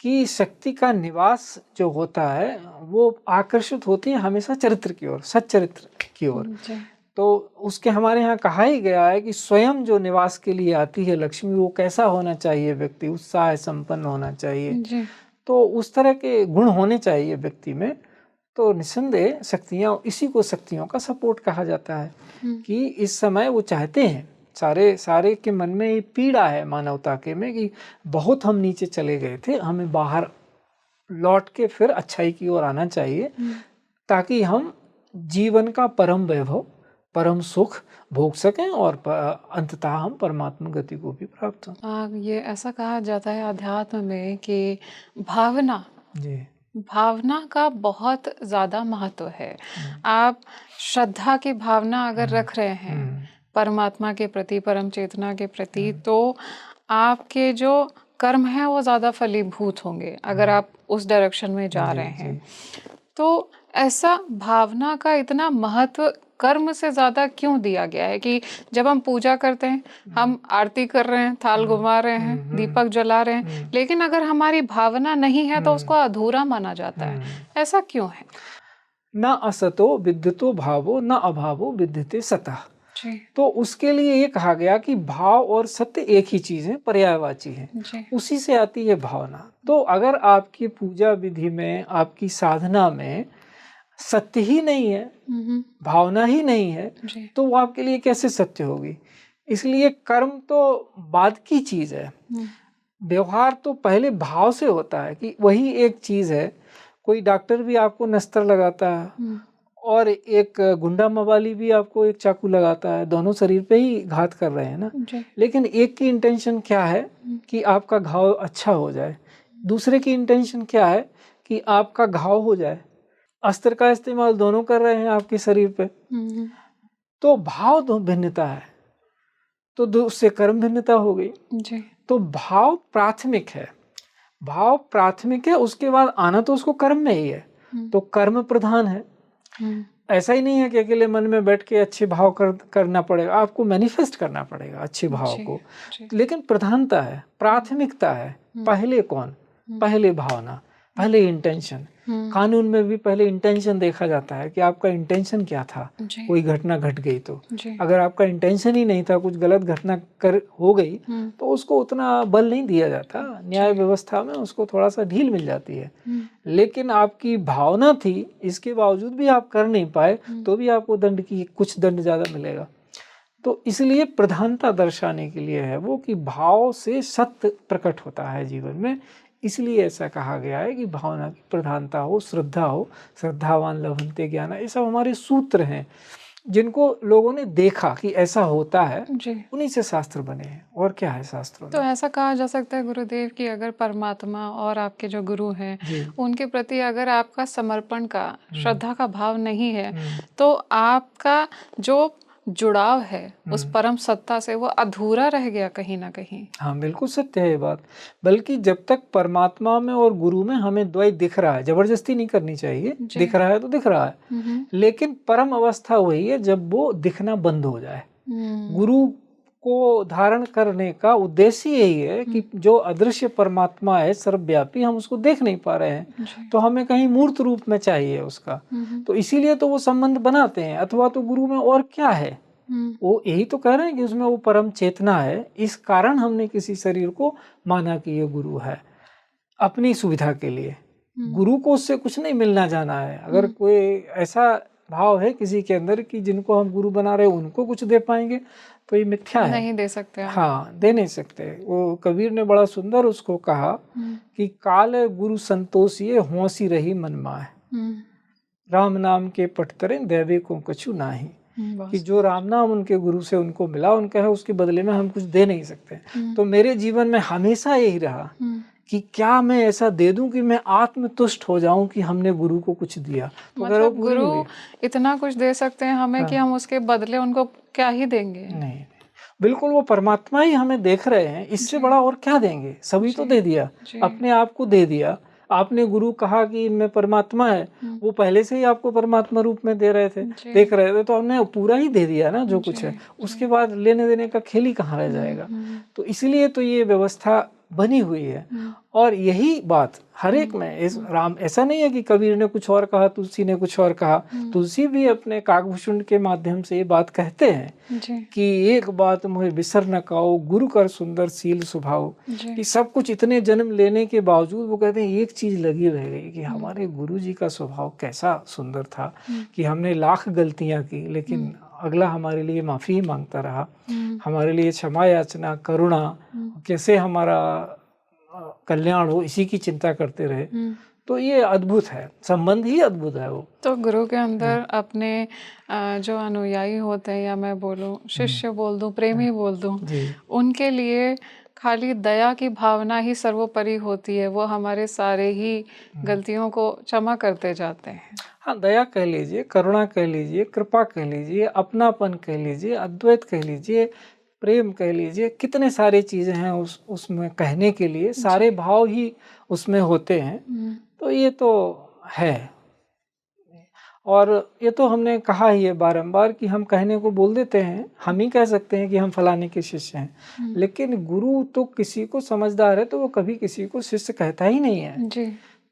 कि शक्ति का निवास जो होता है वो आकर्षित होती है हमेशा चरित्र की ओर, सच्चरित्र की ओर। तो उसके हमारे यहाँ कहा ही गया है कि स्वयं जो निवास के लिए आती है लक्ष्मी, वो कैसा होना चाहिए व्यक्ति? उत्साह संपन्न होना चाहिए। तो उस तरह के गुण होने चाहिए व्यक्ति में। तो निस्संदेह शक्तियाँ, इसी को शक्तियों का सपोर्ट कहा जाता है कि इस समय वो चाहते हैं, सारे के मन में ये पीड़ा है मानवता के में कि बहुत हम नीचे चले गए थे, हमें बाहर लौट के फिर अच्छाई की ओर आना चाहिए ताकि हम जीवन का परम वैभव, परम सुख भोग सकें और अंततः हम परमात्मा गति को भी प्राप्त हों। ये ऐसा कहा जाता है अध्यात्म में कि भावना का बहुत ज़्यादा महत्व है। आप श्रद्धा की भावना अगर रख रहे हैं परमात्मा के प्रति, परम चेतना के प्रति, तो आपके जो कर्म है वो ज़्यादा फलीभूत होंगे अगर आप उस डायरेक्शन में जा रहे हैं। तो ऐसा भावना का इतना महत्व कर्म से ज़्यादा क्यों दिया गया है कि जब हम पूजा करते हैं, हम आरती कर रहे हैं, थाल घुमा रहे हैं, दीपक जला रहे हैं, लेकिन अगर हमारी भावना नहीं है तो उसको अधूरा माना जाता है। ऐसा क्यों है? न असतो विद्यतो भावो न अभावो विद्यते सतः। तो उसके लिए ये कहा गया कि भाव और सत्य एक ही चीज है, पर्यायवाची है, उसी से आती है भावना। तो अगर आपकी पूजा विधि में, आपकी साधना में सत्य ही नहीं है, भावना ही नहीं है, तो वो आपके लिए कैसे सत्य होगी? इसलिए कर्म तो बाद की चीज है, व्यवहार तो पहले भाव से होता है कि वही एक चीज है। कोई डॉक्टर भी आपको नस्तर लगाता है और एक गुंडा मवाली भी आपको एक चाकू लगाता है, दोनों शरीर पे ही घात कर रहे हैं ना, लेकिन एक की इंटेंशन क्या है कि आपका घाव अच्छा हो जाए, दूसरे की इंटेंशन क्या है कि आपका घाव हो जाए। अस्त्र का इस्तेमाल दोनों कर रहे हैं आपके शरीर पे। तो भाव तो भिन्नता है, तो उससे कर्म भिन्नता हो गई। तो भाव प्राथमिक है, भाव प्राथमिक है, उसके बाद आना तो उसको कर्म में ही है, तो कर्म प्रधान है। ऐसा ही नहीं है कि अकेले मन में बैठ के अच्छे भाव करना पड़ेगा, आपको मैनिफेस्ट करना पड़ेगा अच्छे भाव को, लेकिन प्रधानता है, प्राथमिकता है। पहले कौन? पहले भावना, पहले इंटेंशन। कानून में भी पहले इंटेंशन देखा जाता है कि आपका इंटेंशन क्या था। कोई घटना घट गई तो अगर आपका इंटेंशन ही नहीं था, कुछ गलत घटना हो गई, तो उसको उतना बल नहीं दिया जाता, न्याय व्यवस्था में उसको थोड़ा सा ढील मिल जाती है। लेकिन आपकी भावना थी, इसके बावजूद भी आप कर नहीं पाए, तो भी आपको कुछ दंड ज्यादा मिलेगा। तो इसलिए प्रधानता दर्शाने के लिए है वो कि भाव से सत्य प्रकट होता है जीवन में। इसलिए ऐसा कहा गया है कि भावना की प्रधानता हो, श्रद्धावान लभन्ते ज्ञान, ये सब हमारे सूत्र हैं जिनको लोगों ने देखा कि ऐसा होता है, जी। उन्हीं से शास्त्र बने हैं। और क्या है शास्त्रों तो में? ऐसा कहा जा सकता है गुरुदेव कि अगर परमात्मा और आपके जो गुरु हैं जी। उनके प्रति अगर आपका समर्पण का, श्रद्धा का भाव नहीं है, हम्म, तो आपका जो जुड़ाव है उस हम्म। परम सत्ता से वो अधूरा रह गया कहीं ना कहीं। हाँ, बिल्कुल सत्य है ये बात। बल्कि जब तक परमात्मा में और गुरु में हमें द्वैत दिख रहा है, जबरदस्ती नहीं करनी चाहिए, जी। दिख रहा है तो दिख रहा है, हम्म। लेकिन परम अवस्था वही है जब वो दिखना बंद हो जाए। गुरु को धारण करने का उद्देश्य यही है कि जो अदृश्य परमात्मा है सर्वव्यापी, हम उसको देख नहीं पा रहे हैं, जी। तो हमें कहीं मूर्त रूप में चाहिए उसका। तो इसीलिए तो वो संबंध बनाते हैं। अथवा तो गुरु में और क्या है, वो यही तो कह रहे हैं कि उसमें वो परम चेतना है, इस कारण हमने किसी शरीर को माना कि ये गुरु है अपनी सुविधा के लिए। गुरु को उससे कुछ नहीं मिलना जाना है। अगर कोई ऐसा भाव है किसी के अंदर कि जिनको हम गुरु बना रहे हैं उनको कुछ दे पाएंगे, तो ये मिथ्या है, नहीं दे सकते आप। हाँ, दे नहीं सकते। वो कबीर ने बड़ा सुंदर उसको कहा कि काल गुरु संतोष ये होसी रही मन माए, राम नाम के पटतरे दैवे को कछु नाही। कि जो राम नाम उनके गुरु से उनको मिला, उनका है, उसके बदले में हम कुछ दे नहीं सकते। तो मेरे जीवन में हमेशा यही रहा कि क्या मैं ऐसा दे दूं कि मैं आत्मतुष्ट हो जाऊं कि हमने गुरु को कुछ दिया। तो मतलब गुरु इतना कुछ दे सकते हैं हमें कि हम उसके बदले उनको क्या ही देंगे। नहीं, बिल्कुल वो परमात्मा ही हमें देख रहे हैं, इससे बड़ा और क्या देंगे। सभी तो दे दिया, अपने आप को दे दिया। आपने गुरु कहा कि इनमें परमात्मा है, वो पहले से ही आपको परमात्मा रूप में दे रहे थे, देख रहे थे, तो हमने पूरा ही दे दिया ना जो कुछ है। उसके बाद लेने देने का खेल ही कहाँ रह जाएगा। तो इसलिए तो ये व्यवस्था बनी हुई है। और यही बात हर एक में इस राम, ऐसा नहीं है कि कबीर ने कुछ और कहा, तुलसी ने कुछ और कहा। तुलसी भी अपने काकभूषण के माध्यम से ये बात कहते हैं कि एक बात मुझे बिसर न काओ, गुरु कर सुंदर सील स्वभाव। कि सब कुछ इतने जन्म लेने के बावजूद वो कहते हैं एक चीज लगी रह गई कि हमारे गुरु जी का स्वभाव कैसा सुंदर था कि हमने लाख गलतियां की, लेकिन अगला हमारे लिए माफी ही मांगता रहा, हमारे लिए क्षमा याचना, करुणा, कैसे हमारा कल्याण हो, इसी की चिंता करते रहे। तो ये अद्भुत है, संबंध ही अद्भुत है वो। तो गुरु के अंदर अपने जो अनुयायी होते हैं, या मैं बोलूं शिष्य बोल दूं, प्रेमी बोल दूं, उनके लिए खाली दया की भावना ही सर्वोपरि होती है। वो हमारे सारे ही गलतियों को क्षमा करते जाते हैं। हाँ, दया कह लीजिए, करुणा कह लीजिए, कृपा कह लीजिए, अपनापन कह लीजिए, अद्वैत कह लीजिए, प्रेम कह लीजिए, कितने सारे चीजें हैं उसमें कहने के लिए, सारे भाव ही उसमें होते हैं। तो ये तो है। और ये तो हमने कहा ही है बारंबार कि हम कहने को बोल देते हैं, हम ही कह सकते हैं कि हम फलाने के शिष्य हैं, लेकिन गुरु तो किसी को समझदार है तो वो कभी किसी को शिष्य कहता ही नहीं है जी।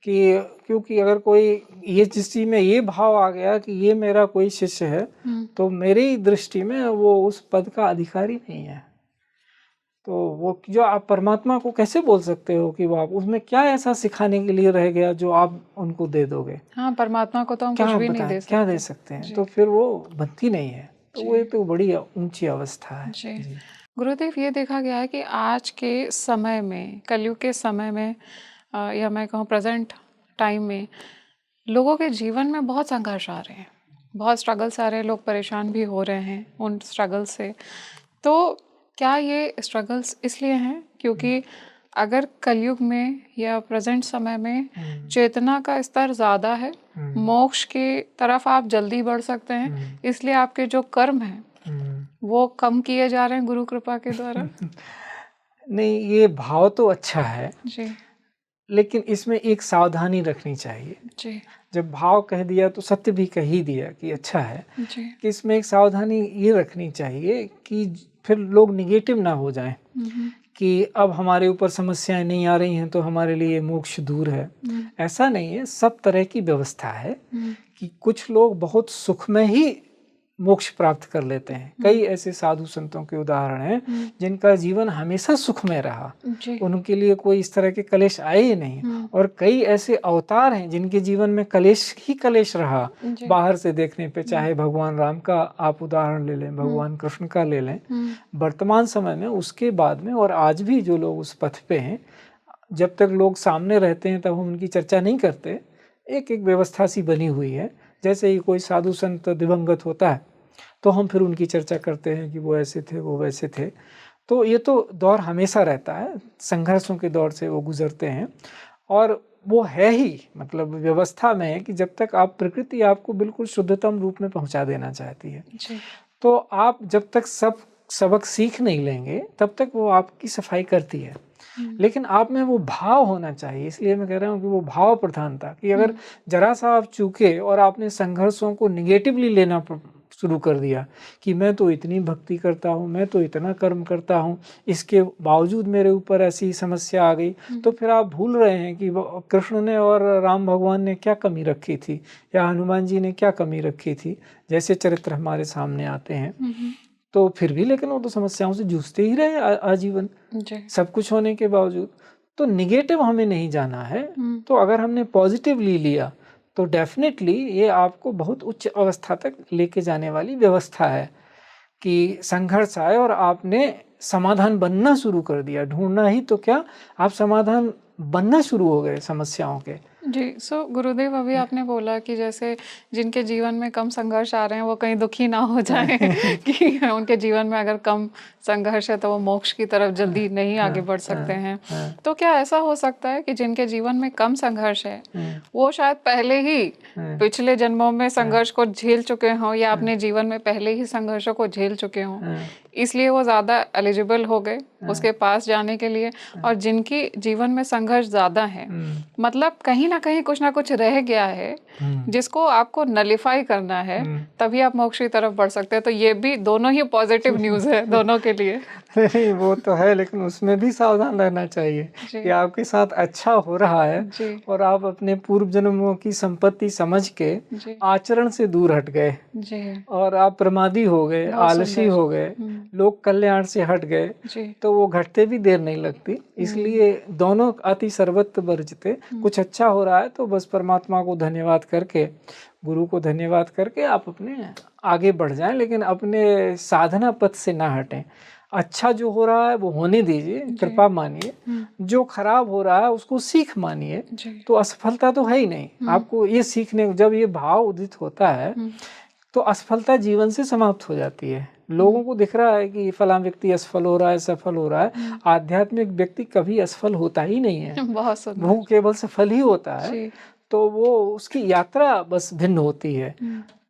कि, क्योंकि अगर कोई ये जिस चीज में ये भाव आ गया कि ये मेरा कोई शिष्य है, तो मेरी दृष्टि में वो उस पद का अधिकारी नहीं है। तो वो जो आप परमात्मा को कैसे बोल सकते हो कि वो आप उसमें क्या ऐसा सिखाने के लिए रह गया जो आप उनको दे दोगे। हाँ, परमात्मा को तो हम कुछ भी नहीं दे सकते। क्या दे सकते हैं, तो फिर वो बनती नहीं है। तो वो तो बड़ी ऊंची अवस्था है। जी। गुरुदेव, ये देखा गया है कि आज के समय में, कलयुग के समय में, या मैं कहूँ प्रेजेंट टाइम में, लोगों के जीवन में बहुत संघर्ष आ रहे हैं, बहुत स्ट्रगल्स आ रहे हैं, लोग परेशान भी हो रहे हैं उन स्ट्रगल से। तो क्या ये स्ट्रगल्स इसलिए हैं क्योंकि अगर कलयुग में या प्रेजेंट समय में चेतना का स्तर ज़्यादा है, मोक्ष की तरफ आप जल्दी बढ़ सकते हैं, इसलिए आपके जो कर्म हैं वो कम किए जा रहे हैं गुरु कृपा के द्वारा? नहीं, ये भाव तो अच्छा है जी, लेकिन इसमें एक सावधानी रखनी चाहिए जी। जब भाव कह दिया तो सत्य भी कह ही दिया कि अच्छा है जी। कि इसमें एक सावधानी ये रखनी चाहिए कि फिर लोग निगेटिव ना हो जाएं कि अब हमारे ऊपर समस्याएं नहीं आ रही हैं तो हमारे लिए मोक्ष दूर है। ऐसा नहीं है, सब तरह की व्यवस्था है कि कुछ लोग बहुत सुख में ही मोक्ष प्राप्त कर लेते हैं। कई ऐसे साधु संतों के उदाहरण हैं जिनका जीवन हमेशा सुखमय रहा, जी। उनके लिए कोई इस तरह के कलेश आए ही नहीं। और कई ऐसे अवतार हैं जिनके जीवन में कलेश ही कलेश रहा जी। बाहर से देखने पे, चाहे भगवान राम का आप उदाहरण ले लें, भगवान कृष्ण का ले लें, वर्तमान समय में, उसके बाद में और आज भी जो लोग उस पथ पे हैं, जब तक लोग सामने रहते हैं तब हम उनकी चर्चा नहीं करते। एक एक व्यवस्था सी बनी हुई है। जैसे ही कोई साधु संत दिवंगत होता है तो हम फिर उनकी चर्चा करते हैं कि वो ऐसे थे, वो वैसे थे। तो ये तो दौर हमेशा रहता है, संघर्षों के दौर से वो गुजरते हैं। और वो है ही, मतलब व्यवस्था में है कि जब तक आप, प्रकृति आपको बिल्कुल शुद्धतम रूप में पहुंचा देना चाहती है, तो आप जब तक सबक सीख नहीं लेंगे तब तक वो आपकी सफाई करती है। लेकिन आप में वो भाव होना चाहिए। इसलिए मैं कह रहा हूँ कि वो भाव प्रधानता, कि अगर जरा सा आप चूके और आपने संघर्षों को निगेटिवली लेना शुरू कर दिया कि मैं तो इतनी भक्ति करता हूँ, मैं तो इतना कर्म करता हूँ, इसके बावजूद मेरे ऊपर ऐसी समस्या आ गई, तो फिर आप भूल रहे हैं कि कृष्ण ने और राम भगवान ने क्या कमी रखी थी, या हनुमान जी ने क्या कमी रखी थी। जैसे चरित्र हमारे सामने आते हैं, तो फिर भी लेकिन वो तो समस्याओं से जूझते ही रहे आजीवन, सब कुछ होने के बावजूद। तो निगेटिव हमें नहीं जाना है। तो अगर हमने पॉजिटिवली लिया तो डेफिनेटली ये आपको बहुत उच्च अवस्था तक लेके जाने वाली व्यवस्था है कि संघर्ष आए और आपने समाधान बनना शुरू कर दिया। ढूंढना ही तो क्या, आप समाधान बनना शुरू हो गए समस्याओं के। जी। सो गुरुदेव, अभी आपने बोला कि जैसे जिनके जीवन में कम संघर्ष आ रहे हैं वो कहीं दुखी ना हो जाएं कि उनके जीवन में अगर कम संघर्ष है तो वो मोक्ष की तरफ जल्दी नहीं आगे बढ़ सकते हैं। तो क्या ऐसा हो सकता है कि जिनके जीवन में कम संघर्ष है वो शायद पहले ही पिछले जन्मों में संघर्ष को झेल चुके हों, या अपने जीवन में पहले ही संघर्षों को झेल चुके हों, इसलिए वो ज्यादा एलिजिबल हो गए उसके पास जाने के लिए? और जिनकी जीवन में संघर्ष ज्यादा है, मतलब कहीं ना कहीं कुछ ना कुछ रह गया है जिसको आपको नलिफाई करना है, तभी आप मोक्ष की तरफ बढ़ सकते हैं। तो ये भी दोनों ही पॉजिटिव न्यूज़ है दोनों के लिए। नहीं, वो तो है, लेकिन उसमें भी सावधान रहना चाहिए कि आपके साथ अच्छा हो रहा है और आप अपने पूर्व जन्मों की संपत्ति समझ के आचरण से दूर हट गए और आप प्रमादी हो गए, आलसी हो गए, लोक कल्याण से हट गए, तो वो घटते भी देर नहीं लगती। इसलिए दोनों अति सर्वत्र वर्जते। कुछ अच्छा हो रहा है तो बस परमात्मा को धन्यवाद करके, गुरु को धन्यवाद करके आप अपने आगे बढ़ जाएं, लेकिन अपने साधना पथ से ना हटें। अच्छा जो हो रहा है वो होने दीजिए, कृपा मानिए। जो खराब हो रहा है उसको सीख मानिए। तो असफलता तो है ही नहीं। आपको ये सीखने, जब ये भाव उदित होता है तो असफलता जीवन से समाप्त हो जाती है। लोगों को दिख रहा है कि फला व्यक्ति असफल हो रहा है, सफल हो रहा है। आध्यात्मिक व्यक्ति कभी असफल होता ही नहीं है, वो केवल सफल ही होता है। तो वो उसकी यात्रा बस भिन्न होती है।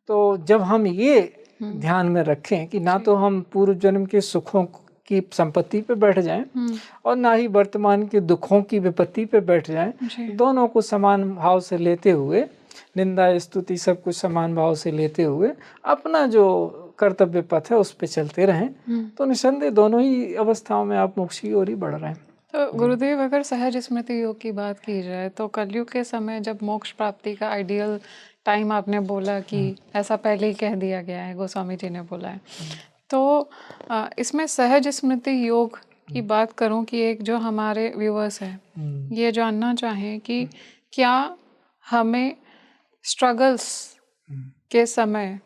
तो जब हम ये ध्यान में रखें कि ना तो हम पूर्व जन्म के सुखों की संपत्ति पे बैठ जाएं और ना ही वर्तमान के दुखों की विपत्ति पे बैठ जाएं, दोनों को समान भाव से लेते हुए, निंदा स्तुति सब कुछ समान भाव से लेते हुए अपना जो कर्तव्य पथ है उस पे चलते रहें, तो निसंदेह दोनों ही अवस्थाओं में आप मोक्ष की ओर ही बढ़ रहे हैं। तो गुरुदेव, अगर सहज स्मृति योग की बात की जाए तो कलयुग के समय जब मोक्ष प्राप्ति का आइडियल टाइम आपने बोला कि ऐसा पहले ही कह दिया गया है, गोस्वामी जी ने बोला है, तो इसमें सहज स्मृति योग की बात करूं कि एक जो हमारे व्यूअर्स हैं ये जानना चाहें कि क्या हमें स्ट्रगल्स के समय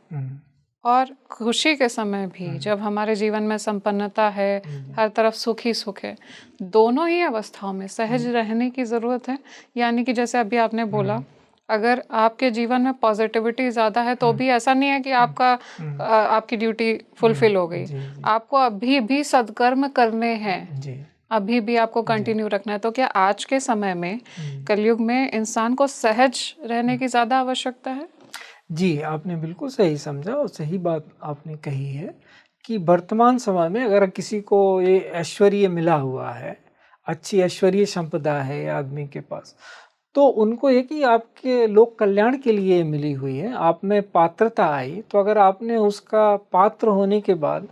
और खुशी के समय भी, जब हमारे जीवन में संपन्नता है, हर तरफ सुख ही सुख है, दोनों ही अवस्थाओं में सहज रहने की ज़रूरत है? यानी कि जैसे अभी आपने बोला, अगर आपके जीवन में पॉजिटिविटी ज़्यादा है तो भी ऐसा नहीं है कि आपकी ड्यूटी फुलफिल हो गई, आपको अभी भी सद्कर्म करने हैं, अभी भी आपको कंटिन्यू रखना है। तो क्या आज के समय में, कलयुग में, इंसान को सहज रहने की ज़्यादा आवश्यकता है? जी, आपने बिल्कुल सही समझा और सही बात आपने कही है कि वर्तमान समय में अगर किसी को ये ऐश्वर्य मिला हुआ है, अच्छी ऐश्वर्य संपदा है आदमी के पास, तो उनको ये कि आपके लोक कल्याण के लिए मिली हुई है, आप में पात्रता आई, तो अगर आपने उसका पात्र होने के बाद,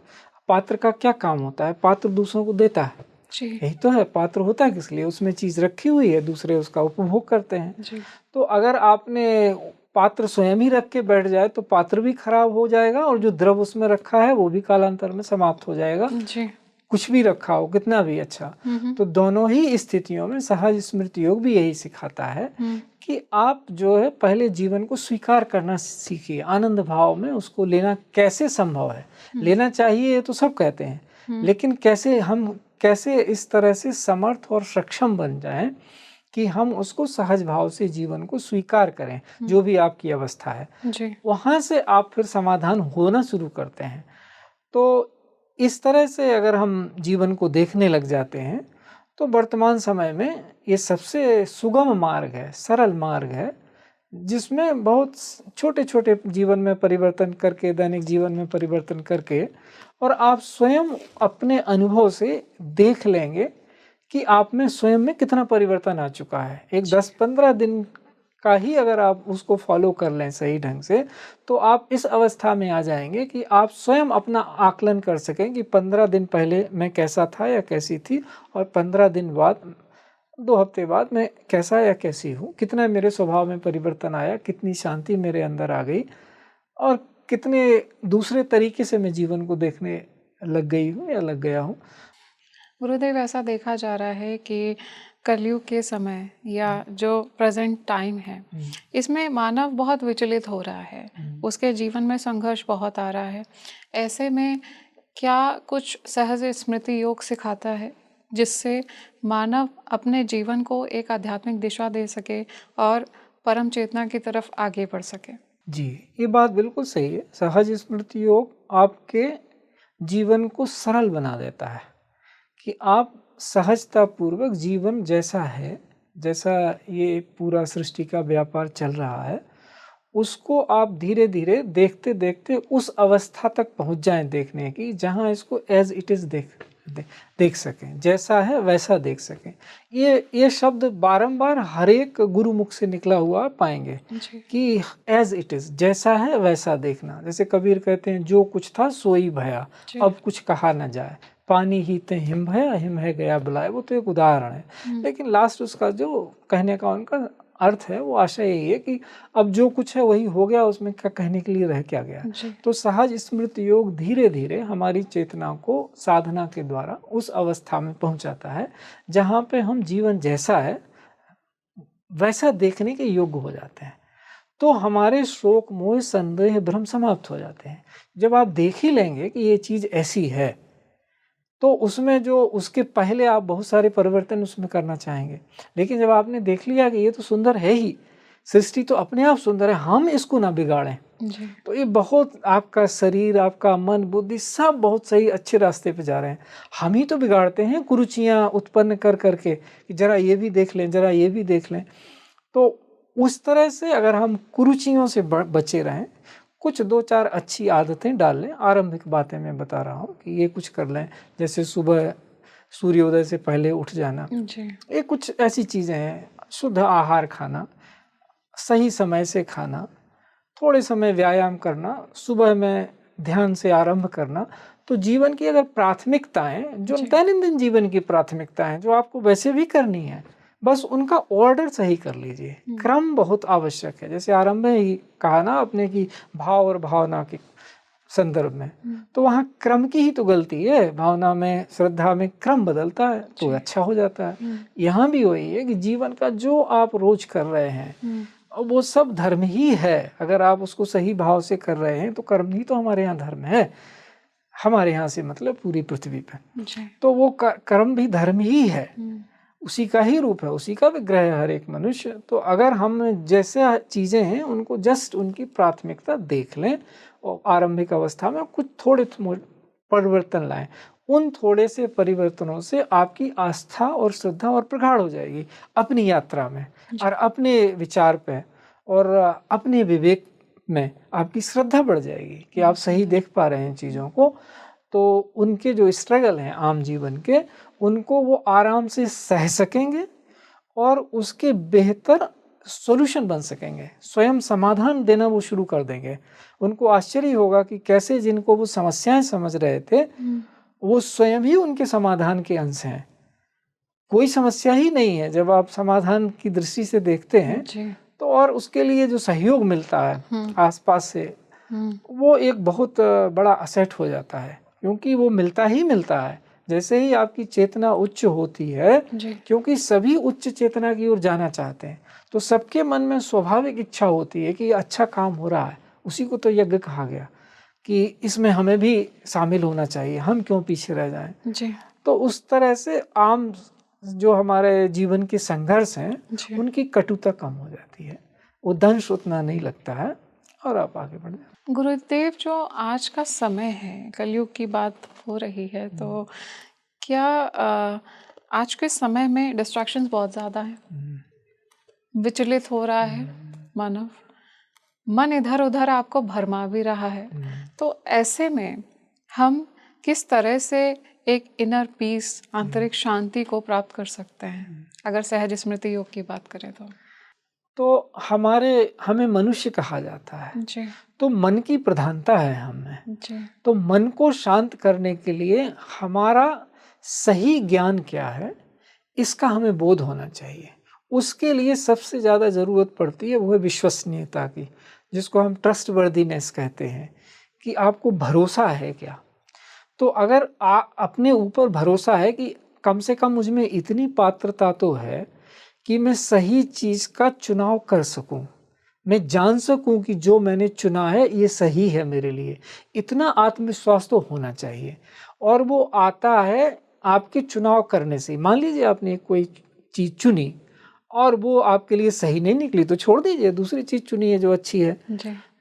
पात्र का क्या काम होता है? पात्र दूसरों को देता है, यही तो है। पात्र होता है किस लिए? उसमें चीज़ रखी हुई है, दूसरे उसका उपभोग करते हैं। तो अगर आपने पात्र स्वयं ही रख के बैठ जाए तो पात्र भी खराब हो जाएगा और जो द्रव उसमें रखा है वो भी कालांतर में समाप्त हो जाएगा, जी। कुछ भी रखा हो कितना भी अच्छा। तो दोनों ही स्थितियों में सहज स्मृति योग भी यही सिखाता है कि आप जो है पहले जीवन को स्वीकार करना सीखिए, आनंद भाव में उसको लेना कैसे संभव है। लेना चाहिए तो सब कहते हैं, लेकिन कैसे इस तरह से समर्थ और सक्षम बन जाएं कि हम उसको सहज भाव से जीवन को स्वीकार करें, जो भी आपकी अवस्था है। जी। वहां से आप फिर समाधान होना शुरू करते हैं। तो इस तरह से अगर हम जीवन को देखने लग जाते हैं तो वर्तमान समय में ये सबसे सुगम मार्ग है, सरल मार्ग है, जिसमें बहुत छोटे छोटे जीवन में परिवर्तन करके, दैनिक जीवन में परिवर्तन करके, और आप स्वयं अपने अनुभव से देख लेंगे कि आप में स्वयं में कितना परिवर्तन आ चुका है। एक 10-15 दिन का ही अगर आप उसको फॉलो कर लें सही ढंग से, तो आप इस अवस्था में आ जाएंगे कि आप स्वयं अपना आकलन कर सकें कि 15 दिन पहले मैं कैसा था या कैसी थी, और 15 दिन बाद, 2 हफ्ते बाद मैं कैसा या कैसी हूँ, कितना मेरे स्वभाव में परिवर्तन आया, कितनी शांति मेरे अंदर आ गई, और कितने दूसरे तरीके से मैं जीवन को देखने लग गई हूँ या लग गया हूँ। गुरुदेव, ऐसा देखा जा रहा है कि कलयुग के समय या जो प्रेजेंट टाइम है, इसमें मानव बहुत विचलित हो रहा है, उसके जीवन में संघर्ष बहुत आ रहा है। ऐसे में क्या कुछ सहज स्मृति योग सिखाता है जिससे मानव अपने जीवन को एक आध्यात्मिक दिशा दे सके और परम चेतना की तरफ आगे बढ़ सके? जी, ये बात बिल्कुल सही है। सहज स्मृति योग आपके जीवन को सरल बना देता है कि आप सहजता पूर्वक जीवन जैसा है, जैसा ये पूरा सृष्टि का व्यापार चल रहा है, उसको आप धीरे धीरे देखते देखते उस अवस्था तक पहुंच जाएं देखने की, जहां इसको एज इट इज देख सकें, जैसा है वैसा देख सकें। ये शब्द बारंबार हर एक गुरुमुख से निकला हुआ पाएंगे कि एज इट इज, जैसा है वैसा देखना। जैसे कबीर कहते हैं, जो कुछ था सोई भया, अब कुछ कहा न जाए, पानी ही ते हिम भया, हिम है गया बुलाए। वो तो एक उदाहरण है, लेकिन लास्ट उसका जो कहने का उनका अर्थ है, वो आशा यही है कि अब जो कुछ है वही हो गया, उसमें क्या कहने के लिए रह क्या गया। तो सहज स्मृति योग धीरे धीरे हमारी चेतना को साधना के द्वारा उस अवस्था में पहुंचाता है जहां पे हम जीवन जैसा है वैसा देखने के योग्य हो जाते हैं। तो हमारे शोक मोह संदेह भ्रम समाप्त हो जाते हैं। जब आप देख ही लेंगे कि ये चीज ऐसी है, तो उसमें जो उसके पहले आप बहुत सारे परिवर्तन उसमें करना चाहेंगे, लेकिन जब आपने देख लिया कि ये तो सुंदर है ही, सृष्टि तो अपने आप सुंदर है, हम इसको ना बिगाड़ें, तो ये बहुत, आपका शरीर, आपका मन, बुद्धि सब बहुत सही अच्छे रास्ते पे जा रहे हैं। हम ही तो बिगाड़ते हैं कुरुचियाँ उत्पन्न कर करके कि जरा ये भी देख लें, जरा ये भी देख लें। तो उस तरह से अगर हम कुरुचियों से बचे रहें, कुछ 2-4 अच्छी आदतें डाल लें, आरंभिक बातें मैं बता रहा हूँ कि ये कुछ कर लें, जैसे सुबह सूर्योदय से पहले उठ जाना, ये कुछ ऐसी चीज़ें हैं। शुद्ध आहार खाना, सही समय से खाना, थोड़े समय व्यायाम करना, सुबह में ध्यान से आरंभ करना। तो जीवन की अगर प्राथमिकताएं, जो दैनंदिन जीवन की प्राथमिकताएं जो आपको वैसे भी करनी है, बस उनका ऑर्डर सही कर लीजिए। क्रम बहुत आवश्यक है। जैसे आरंभ में ही कहा ना आपने कि भाव और भावना के संदर्भ में, तो वहाँ क्रम की ही तो गलती है। भावना में, श्रद्धा में क्रम बदलता है तो अच्छा हो जाता है। यहाँ भी वही है कि जीवन का जो आप रोज कर रहे हैं वो सब धर्म ही है। अगर आप उसको सही भाव से कर रहे हैं तो कर्म ही तो हमारे यहाँ धर्म है। हमारे यहाँ से मतलब पूरी पृथ्वी पे, तो वो कर्म भी धर्म ही है, उसी का ही रूप है, उसी का विग्रह है हर एक मनुष्य। तो अगर हम जैसे चीज़ें हैं उनको जस्ट उनकी प्राथमिकता देख लें और आरंभिक अवस्था में कुछ थोड़े परिवर्तन लाएं, उन थोड़े से परिवर्तनों से आपकी आस्था और श्रद्धा और प्रगाढ़ हो जाएगी अपनी यात्रा में, और अपने विचार पे और अपने विवेक में आपकी श्रद्धा बढ़ जाएगी कि आप सही देख पा रहे हैं चीज़ों को। तो उनके जो स्ट्रगल हैं आम जीवन के, उनको वो आराम से सह सकेंगे और उसके बेहतर सॉल्यूशन बन सकेंगे, स्वयं समाधान देना वो शुरू कर देंगे। उनको आश्चर्य होगा कि कैसे जिनको वो समस्याएं समझ रहे थे वो स्वयं ही उनके समाधान के अंश हैं। कोई समस्या ही नहीं है। जब आप समाधान की दृष्टि से देखते हैं तो और उसके लिए जो सहयोग मिलता है आसपास से, वो एक बहुत बड़ा असेट हो जाता है, क्योंकि वो मिलता ही मिलता है जैसे ही आपकी चेतना उच्च होती है। क्योंकि सभी उच्च चेतना की ओर जाना चाहते हैं, तो सबके मन में स्वाभाविक इच्छा होती है कि ये अच्छा काम हो रहा है, उसी को तो यज्ञ कहा गया कि इसमें हमें भी शामिल होना चाहिए, हम क्यों पीछे रह जाएं। तो उस तरह से आम जो हमारे जीवन के संघर्ष हैं उनकी कटुता कम हो जाती है, वो दंश उतना नहीं लगता है, और आप आगे बढ़ जाए। गुरुदेव, जो आज का समय है, कलयुग की बात हो रही है, तो क्या आज के समय में डिस्ट्रैक्शंस बहुत ज़्यादा हैं, विचलित हो रहा है मानव, मन इधर उधर आपको भरमा भी रहा है, तो ऐसे में हम किस तरह से एक इनर पीस, आंतरिक शांति को प्राप्त कर सकते हैं, अगर सहज स्मृति योग की बात करें तो हमें मनुष्य कहा जाता है जी। तो मन की प्रधानता है हमें जी। तो मन को शांत करने के लिए हमारा सही ज्ञान क्या है, इसका हमें बोध होना चाहिए। उसके लिए सबसे ज़्यादा ज़रूरत पड़ती है वो है विश्वसनीयता की, जिसको हम ट्रस्ट वर्दीनेस कहते हैं, कि आपको भरोसा है क्या। तो अगर अपने ऊपर भरोसा है कि कम से कम मुझ में इतनी पात्रता तो है कि मैं सही चीज़ का चुनाव कर सकूं, मैं जान सकूं कि जो मैंने चुना है ये सही है मेरे लिए, इतना आत्मविश्वास तो होना चाहिए। और वो आता है आपके चुनाव करने से। मान लीजिए आपने कोई चीज़ चुनी और वो आपके लिए सही नहीं निकली, तो छोड़ दीजिए, दूसरी चीज़ चुनिए जो अच्छी है।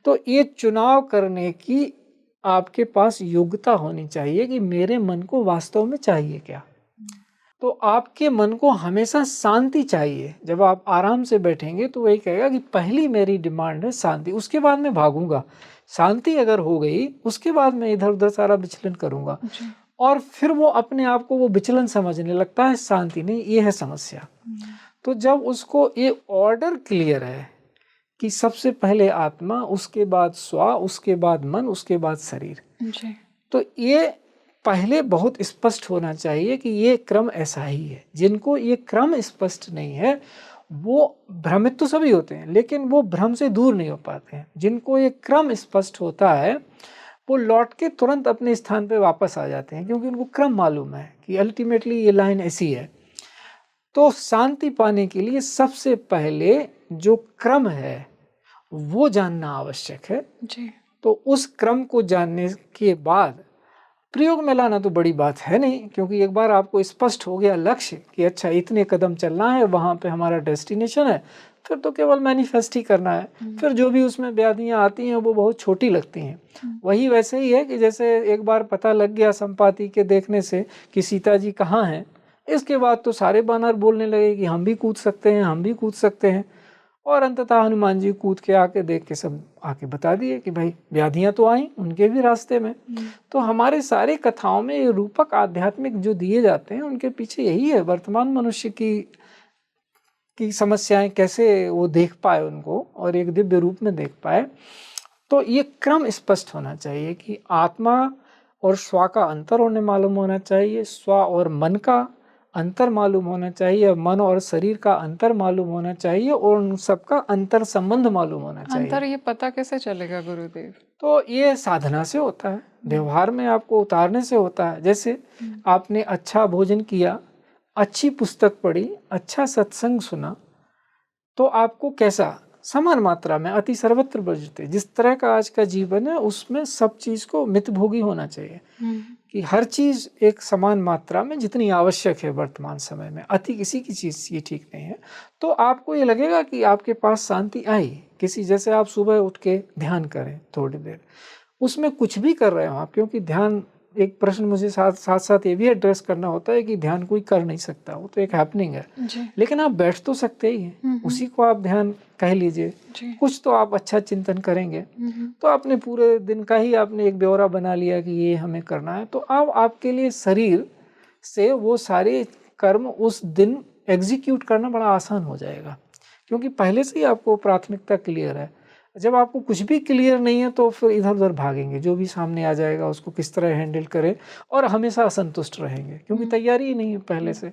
तो ये चुनाव करने की आपके पास योग्यता होनी चाहिए कि मेरे मन को वास्तव में चाहिए क्या। तो आपके मन को हमेशा शांति चाहिए। जब आप आराम से बैठेंगे तो वही कहेगा कि पहली मेरी डिमांड है शांति, उसके बाद मैं भागूंगा। शांति अगर हो गई उसके बाद मैं इधर उधर सारा विचलन करूंगा। और फिर वो अपने आप को वो विचलन समझने लगता है, शांति नहीं, ये है समस्या। तो जब उसको ये ऑर्डर क्लियर है कि सबसे पहले आत्मा, उसके बाद स्वा, उसके बाद मन, उसके बाद शरीर, तो ये पहले बहुत स्पष्ट होना चाहिए कि ये क्रम ऐसा ही है। जिनको ये क्रम स्पष्ट नहीं है वो भ्रमित तो सभी होते हैं, लेकिन वो भ्रम से दूर नहीं हो पाते हैं। जिनको ये क्रम स्पष्ट होता है वो लौट के तुरंत अपने स्थान पे वापस आ जाते हैं, क्योंकि उनको क्रम मालूम है कि अल्टीमेटली ये लाइन ऐसी है। तो शांति पाने के लिए सबसे पहले जो क्रम है वो जानना आवश्यक है जी। तो उस क्रम को जानने के बाद प्रयोग में लाना तो बड़ी बात है नहीं, क्योंकि एक बार आपको स्पष्ट हो गया लक्ष्य कि अच्छा इतने कदम चलना है, वहाँ पे हमारा डेस्टिनेशन है, फिर तो केवल मैनिफेस्ट ही करना है। फिर जो भी उसमें व्याधियाँ आती हैं वो बहुत छोटी लगती हैं। वही वैसे ही है कि जैसे एक बार पता लग गया संपाति के देखने से कि सीता जी कहाँ हैं, इसके बाद तो सारे बानर बोलने लगे कि हम भी कूद सकते हैं, हम भी कूद सकते हैं। और अंततः हनुमान जी कूद के आके देख के सब आके बता दिए कि भाई व्याधियां तो आई उनके भी रास्ते में। तो हमारे सारे कथाओं में ये रूपक आध्यात्मिक जो दिए जाते हैं उनके पीछे यही है, वर्तमान मनुष्य की समस्याएं कैसे वो देख पाए उनको और एक दिव्य रूप में देख पाए। तो ये क्रम स्पष्ट होना चाहिए कि आत्मा और स्वा का अंतर उन्हें मालूम होना चाहिए, स्वा और मन का अंतर मालूम होना चाहिए, मन और शरीर का अंतर मालूम होना चाहिए, और उन सबका अंतर संबंध मालूम होना चाहिए। अंतर ये पता कैसे चलेगा गुरुदेव? तो ये साधना से होता है, व्यवहार में आपको उतारने से होता है। जैसे आपने अच्छा भोजन किया, अच्छी पुस्तक पढ़ी, अच्छा सत्संग सुना, तो आपको कैसा समान मात्रा में अति सर्वत्र बजते, जिस तरह का आज का जीवन है उसमें सब चीज को मितभोगी होना चाहिए कि हर चीज एक समान मात्रा में जितनी आवश्यक है वर्तमान समय में, अति किसी की चीज ये ठीक नहीं है। तो आपको ये लगेगा कि आपके पास शांति आई। किसी जैसे आप सुबह उठ के ध्यान करें थोड़ी देर, उसमें कुछ भी कर रहे हो आप, क्योंकि ध्यान एक प्रश्न मुझे साथ साथ ये भी एड्रेस करना होता है कि ध्यान कोई कर नहीं सकता, वो तो एक हैपनिंग है, लेकिन आप बैठ तो सकते ही हैं, उसी को आप ध्यान कह लीजिए। कुछ तो आप अच्छा चिंतन करेंगे, तो आपने पूरे दिन का ही आपने एक ब्यौरा बना लिया कि ये हमें करना है। तो अब आपके लिए शरीर से वो सारे कर्म उस दिन एग्जीक्यूट करना बड़ा आसान हो जाएगा, क्योंकि पहले से ही आपको प्राथमिकता क्लियर है। जब आपको कुछ भी क्लियर नहीं है तो फिर इधर उधर भागेंगे, जो भी सामने आ जाएगा उसको किस तरह हैंडल करें, और हमेशा असंतुष्ट रहेंगे क्योंकि तैयारी ही नहीं है पहले से।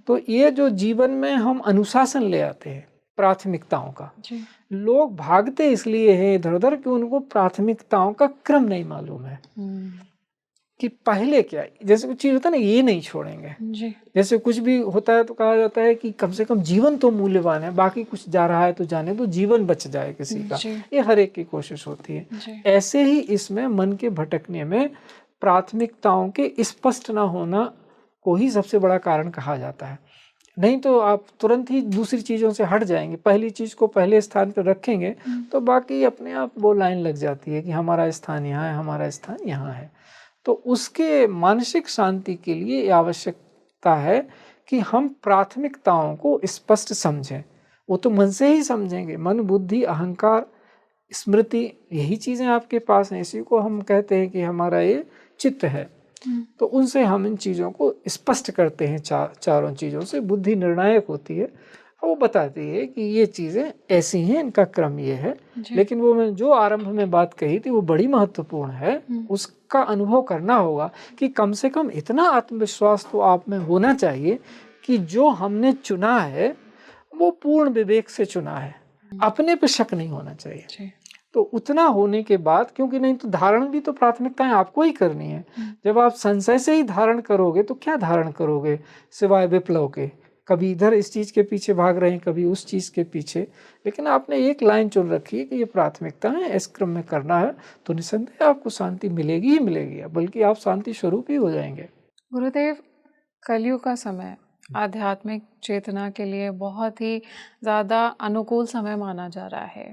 तो ये जो जीवन में हम अनुशासन ले आते हैं प्राथमिकताओं का। जी। लोग भागते इसलिए हैं इधर-उधर कि उनको प्राथमिकताओं का क्रम नहीं मालूम है कि पहले क्या है। जैसे कुछ चीज़ होता है ना, ये नहीं छोड़ेंगे। जी। जैसे कुछ भी होता है तो कहा जाता है कि कम से कम जीवन तो मूल्यवान है, बाकी कुछ जा रहा है तो जाने दो, जीवन बच जाए किसी का। जी। ये हर एक की कोशिश होती है। जी। ऐसे ही इसमें मन के भटकने में प्राथमिकताओं के स्पष्ट ना होना को ही सबसे बड़ा कारण कहा जाता है। नहीं तो आप तुरंत ही दूसरी चीज़ों से हट जाएँगे, पहली चीज़ को पहले स्थान पर रखेंगे तो बाकी अपने आप वो लाइन लग जाती है कि हमारा स्थान यहाँ है, हमारा स्थान यहाँ है। तो उसके मानसिक शांति के लिए ये आवश्यकता है कि हम प्राथमिकताओं को स्पष्ट समझें। वो तो मन से ही समझेंगे, मन, बुद्धि, अहंकार, स्मृति, यही चीज़ें आपके पास हैं। इसी को हम कहते हैं कि हमारा ये चित्त है। तो उनसे हम इन चीज़ों को स्पष्ट करते हैं, चारों चीज़ों से। बुद्धि निर्णायक होती है, वो बताती है कि ये चीज़ें ऐसी हैं, इनका क्रम ये है। लेकिन वो मैं जो आरंभ में बात कही थी वो बड़ी महत्वपूर्ण है। उसका अनुभव करना होगा कि कम से कम इतना आत्मविश्वास तो आप में होना चाहिए कि जो हमने चुना है वो पूर्ण विवेक से चुना है, अपने पे शक नहीं होना चाहिए। तो उतना होने के बाद, क्योंकि नहीं तो धारण भी तो प्राथमिकताएं आपको ही करनी है। जब आप संशय से ही धारण करोगे तो क्या धारण करोगे सिवाय विप्लव के? कभी इधर इस चीज़ के पीछे भाग रहे हैं, कभी उस चीज़ के पीछे। लेकिन आपने एक लाइन चुन रखी है कि ये प्राथमिकता है, इस क्रम में करना है, तो निसंदेह आपको शांति मिलेगी ही मिलेगी, बल्कि आप शांति स्वरूप ही हो जाएंगे। गुरुदेव, कलयुग का समय आध्यात्मिक चेतना के लिए बहुत ही ज़्यादा अनुकूल समय माना जा रहा है।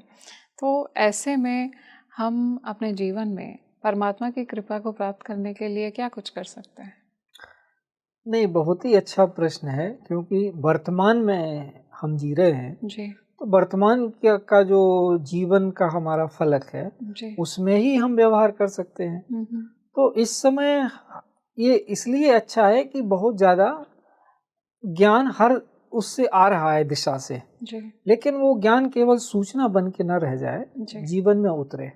तो ऐसे में हम अपने जीवन में परमात्मा की कृपा को प्राप्त करने के लिए क्या कुछ कर सकते हैं? नहीं, बहुत ही अच्छा प्रश्न है, क्योंकि वर्तमान में हम जी रहे हैं। जी। तो वर्तमान का जो जीवन का हमारा फलक है, जी। उसमें ही हम व्यवहार कर सकते हैं। तो इस समय ये इसलिए अच्छा है कि बहुत ज़्यादा ज्ञान हर उससे आ रहा है दिशा से, जी। लेकिन वो ज्ञान केवल सूचना बन के न रह जाए, जीवन में उतरे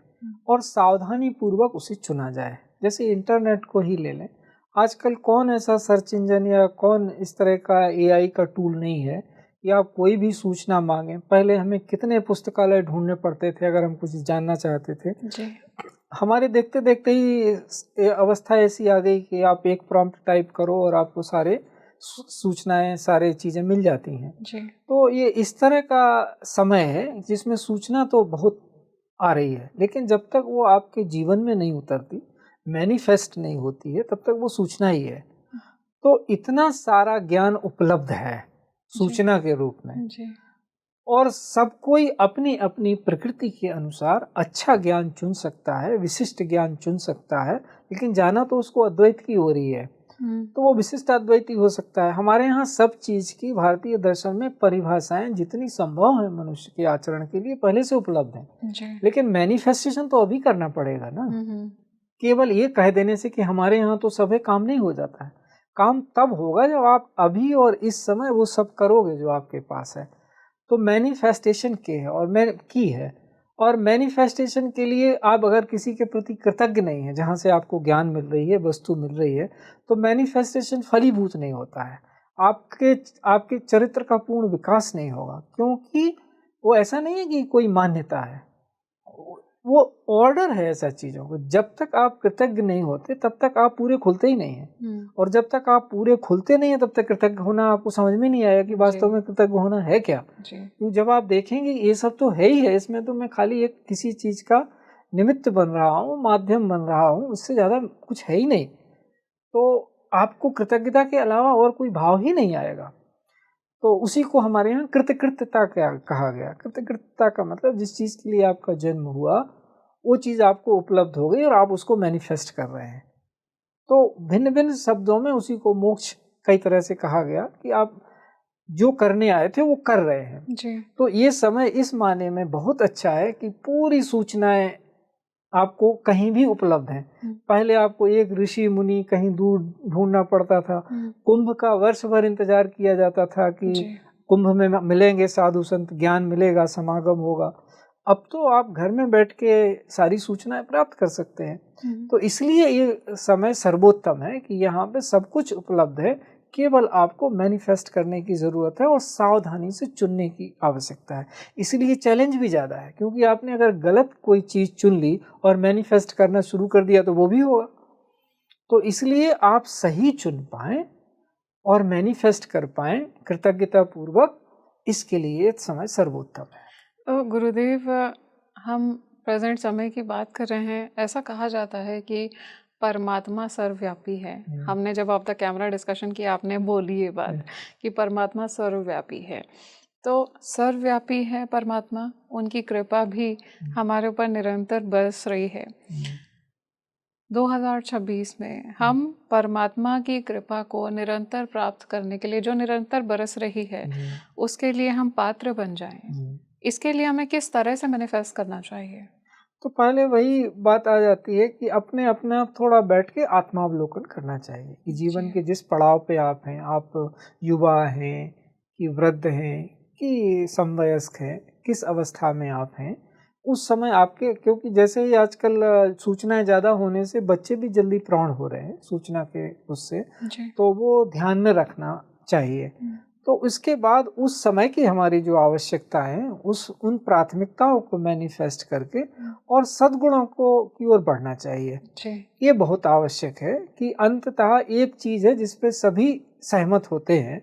और सावधानी पूर्वक उसे चुना जाए। जैसे इंटरनेट को ही ले लें, आजकल कौन ऐसा सर्च इंजन या कौन इस तरह का एआई का टूल नहीं है कि आप कोई भी सूचना मांगें। पहले हमें कितने पुस्तकालय ढूंढने पड़ते थे अगर हम कुछ जानना चाहते थे। जी। हमारे देखते देखते ही अवस्था ऐसी आ गई कि आप एक प्रॉम्प्ट टाइप करो और आपको सारे सूचनाएं, सारे चीज़ें मिल जाती हैं। जी। तो ये इस तरह का समय है जिसमें सूचना तो बहुत आ रही है, लेकिन जब तक वो आपके जीवन में नहीं उतरती, मैनिफेस्ट नहीं होती है, तब तक वो सूचना ही है। तो इतना सारा ज्ञान उपलब्ध है सूचना के रूप में, और सब कोई अपनी अपनी प्रकृति के अनुसार अच्छा ज्ञान चुन सकता है, विशिष्ट ज्ञान चुन सकता है, लेकिन जाना तो उसको अद्वैत की हो रही है। तो वो विशिष्ट अद्वैती हो सकता है। हमारे यहाँ सब चीज़ की भारतीय दर्शन में परिभाषाएं जितनी संभव है मनुष्य के आचरण के लिए पहले से उपलब्ध हैं, लेकिन मैनिफेस्टेशन तो अभी करना पड़ेगा ना। केवल ये कह देने से कि हमारे यहाँ तो सब है, काम नहीं हो जाता है। काम तब होगा जब आप अभी और इस समय वो सब करोगे जो आपके पास है। तो मैनिफेस्टेशन के है और मैनिफेस्टेशन के लिए आप अगर किसी के प्रति कृतज्ञ नहीं है, जहाँ से आपको ज्ञान मिल रही है, वस्तु मिल रही है, तो मैनिफेस्टेशन फलीभूत नहीं होता है। आपके चरित्र का पूर्ण विकास नहीं होगा, क्योंकि वो ऐसा नहीं है कि कोई मान्यता है, वो ऑर्डर है ऐसा चीज़ों को। जब तक आप कृतज्ञ नहीं होते तब तक आप पूरे खुलते ही नहीं हैं, और जब तक आप पूरे खुलते नहीं हैं तब तक कृतज्ञ होना आपको समझ में नहीं आएगा कि वास्तव में कृतज्ञ होना है क्या। तो जब आप देखेंगे ये सब तो है ही है, इसमें तो मैं खाली एक किसी चीज़ का निमित्त बन रहा हूँ, माध्यम बन रहा हूँ, उससे ज़्यादा कुछ है ही नहीं, तो आपको कृतज्ञता के अलावा और कोई भाव ही नहीं आएगा। तो उसी को हमारे यहाँ कृतकृत्यता क्या कहा गया। कृतकृत्यता का मतलब जिस चीज़ के लिए आपका जन्म हुआ वो चीज़ आपको उपलब्ध हो गई और आप उसको मैनिफेस्ट कर रहे हैं। तो भिन्न भिन्न शब्दों में उसी को मोक्ष कई तरह से कहा गया कि आप जो करने आए थे वो कर रहे हैं जी। तो ये समय इस माने में बहुत अच्छा है कि पूरी सूचनाएं आपको कहीं भी उपलब्ध हैं। पहले आपको एक ऋषि मुनि कहीं दूर ढूंढना पड़ता था, कुंभ का वर्ष भर इंतजार किया जाता था कि कुंभ में मिलेंगे साधु संत, ज्ञान मिलेगा, समागम होगा। अब तो आप घर में बैठ के सारी सूचनाएं प्राप्त कर सकते हैं। तो इसलिए ये समय सर्वोत्तम है कि यहाँ पे सब कुछ उपलब्ध है, केवल आपको मैनिफेस्ट करने की ज़रूरत है और सावधानी से चुनने की आवश्यकता है। इसीलिए चैलेंज भी ज़्यादा है, क्योंकि आपने अगर गलत कोई चीज़ चुन ली और मैनिफेस्ट करना शुरू कर दिया तो वो भी होगा। तो इसलिए आप सही चुन पाएँ और मैनिफेस्ट कर पाएँ कृतज्ञतापूर्वक, इसके लिए समय सर्वोत्तम है। तो गुरुदेव, हम प्रेजेंट समय की बात कर रहे हैं। ऐसा कहा जाता है कि परमात्मा सर्वव्यापी है। हमने जब ऑफ द कैमरा डिस्कशन किया, आपने बोली ये बात कि परमात्मा सर्वव्यापी है। तो सर्वव्यापी है परमात्मा, उनकी कृपा भी हमारे ऊपर निरंतर बरस रही है। 2026 में हम परमात्मा की कृपा को निरंतर प्राप्त करने के लिए, जो निरंतर बरस रही है, उसके लिए हम पात्र बन जाएं। इसके लिए हमें किस तरह से मैनिफेस्ट करना चाहिए? तो पहले वही बात आ जाती है कि अपने आप थोड़ा बैठ के आत्मावलोकन करना चाहिए कि जीवन के जिस पड़ाव पे आप हैं, आप युवा हैं कि वृद्ध हैं कि समवयस्क हैं, किस अवस्था में आप हैं, उस समय आपके, क्योंकि जैसे ही आजकल सूचनाएं ज़्यादा होने से बच्चे भी जल्दी प्रौढ़ हो रहे हैं सूचना के उससे, तो वो ध्यान में रखना चाहिए। तो उसके बाद उस समय की हमारी जो आवश्यकता है, उन प्राथमिकताओं को मैनिफेस्ट करके और सद्गुणों को की ओर बढ़ना चाहिए। ये बहुत आवश्यक है कि अंततः एक चीज़ है जिस पे सभी सहमत होते हैं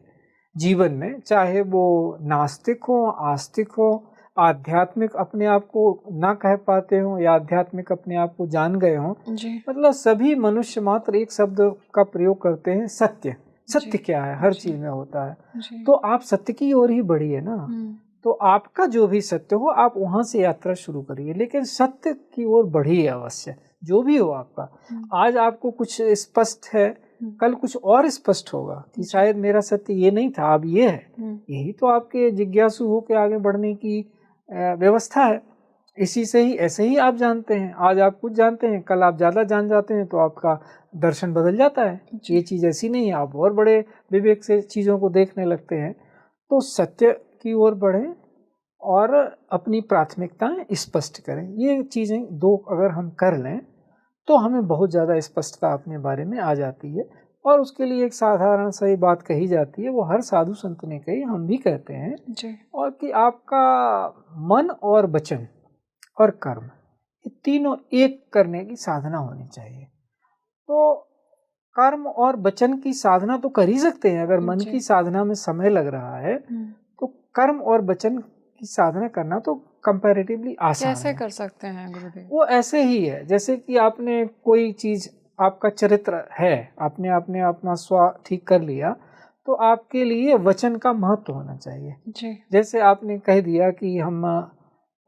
जीवन में, चाहे वो नास्तिक हो, आस्तिक हो, आध्यात्मिक अपने आप को ना कह पाते हो या आध्यात्मिक अपने आप को जान गए हो, मतलब सभी मनुष्य मात्र एक शब्द का प्रयोग करते हैं, सत्य। सत्य क्या है? हर चीज में होता है। तो आप सत्य की ओर ही बढ़िए ना। तो आपका जो भी सत्य हो, आप वहां से यात्रा शुरू करिए, लेकिन सत्य की ओर बढ़िए अवश्य, जो भी हो आपका। आज आपको कुछ स्पष्ट है, कल कुछ और स्पष्ट होगा कि शायद मेरा सत्य ये नहीं था, अब ये है। यही तो आपके जिज्ञासु हो के आगे बढ़ने की व्यवस्था है। इसी से ही, ऐसे ही आप जानते हैं। आज आप कुछ जानते हैं, कल आप ज़्यादा जान जाते हैं, तो आपका दर्शन बदल जाता है। ये चीज़ ऐसी नहीं है, आप और बड़े विवेक से चीज़ों को देखने लगते हैं। तो सत्य की ओर बढ़ें और अपनी प्राथमिकताएं स्पष्ट करें। ये चीज़ें दो अगर हम कर लें तो हमें बहुत ज़्यादा स्पष्टता अपने बारे में आ जाती है। और उसके लिए एक साधारण सी बात कही जाती है, वो हर साधु संत ने कही, हम भी कहते हैं, और कि आपका मन और वचन और कर्म, ये तीनों एक करने की साधना होनी चाहिए। तो कर्म और वचन की साधना तो कर ही सकते हैं। अगर मन की साधना में समय लग रहा है तो कर्म और वचन की साधना करना तो कंपैरेटिवली आसान है। कैसे कर सकते हैं गुरुदेव? वो ऐसे ही है जैसे कि आपने कोई चीज, आपका चरित्र है, आपने अपना स्व ठीक कर लिया, तो आपके लिए वचन का महत्व होना चाहिए। जैसे आपने कह दिया कि हम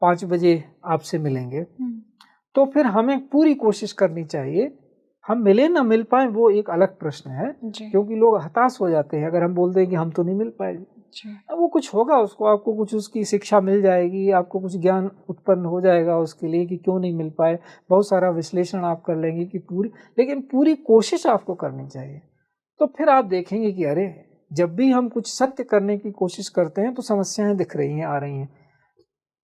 5 बजे आपसे मिलेंगे, तो फिर हमें पूरी कोशिश करनी चाहिए। हम मिले ना मिल पाए वो एक अलग प्रश्न है, क्योंकि लोग हताश हो जाते हैं अगर हम बोल दें कि हम तो नहीं मिल पाएंगे। वो कुछ होगा, उसको आपको कुछ उसकी शिक्षा मिल जाएगी, आपको कुछ ज्ञान उत्पन्न हो जाएगा उसके लिए कि क्यों नहीं मिल पाए। बहुत सारा विश्लेषण आप कर लेंगे कि लेकिन पूरी कोशिश आपको करनी चाहिए। तो फिर आप देखेंगे कि अरे, जब भी हम कुछ सत्य करने की कोशिश करते हैं तो समस्याएं दिख रही हैं, आ रही हैं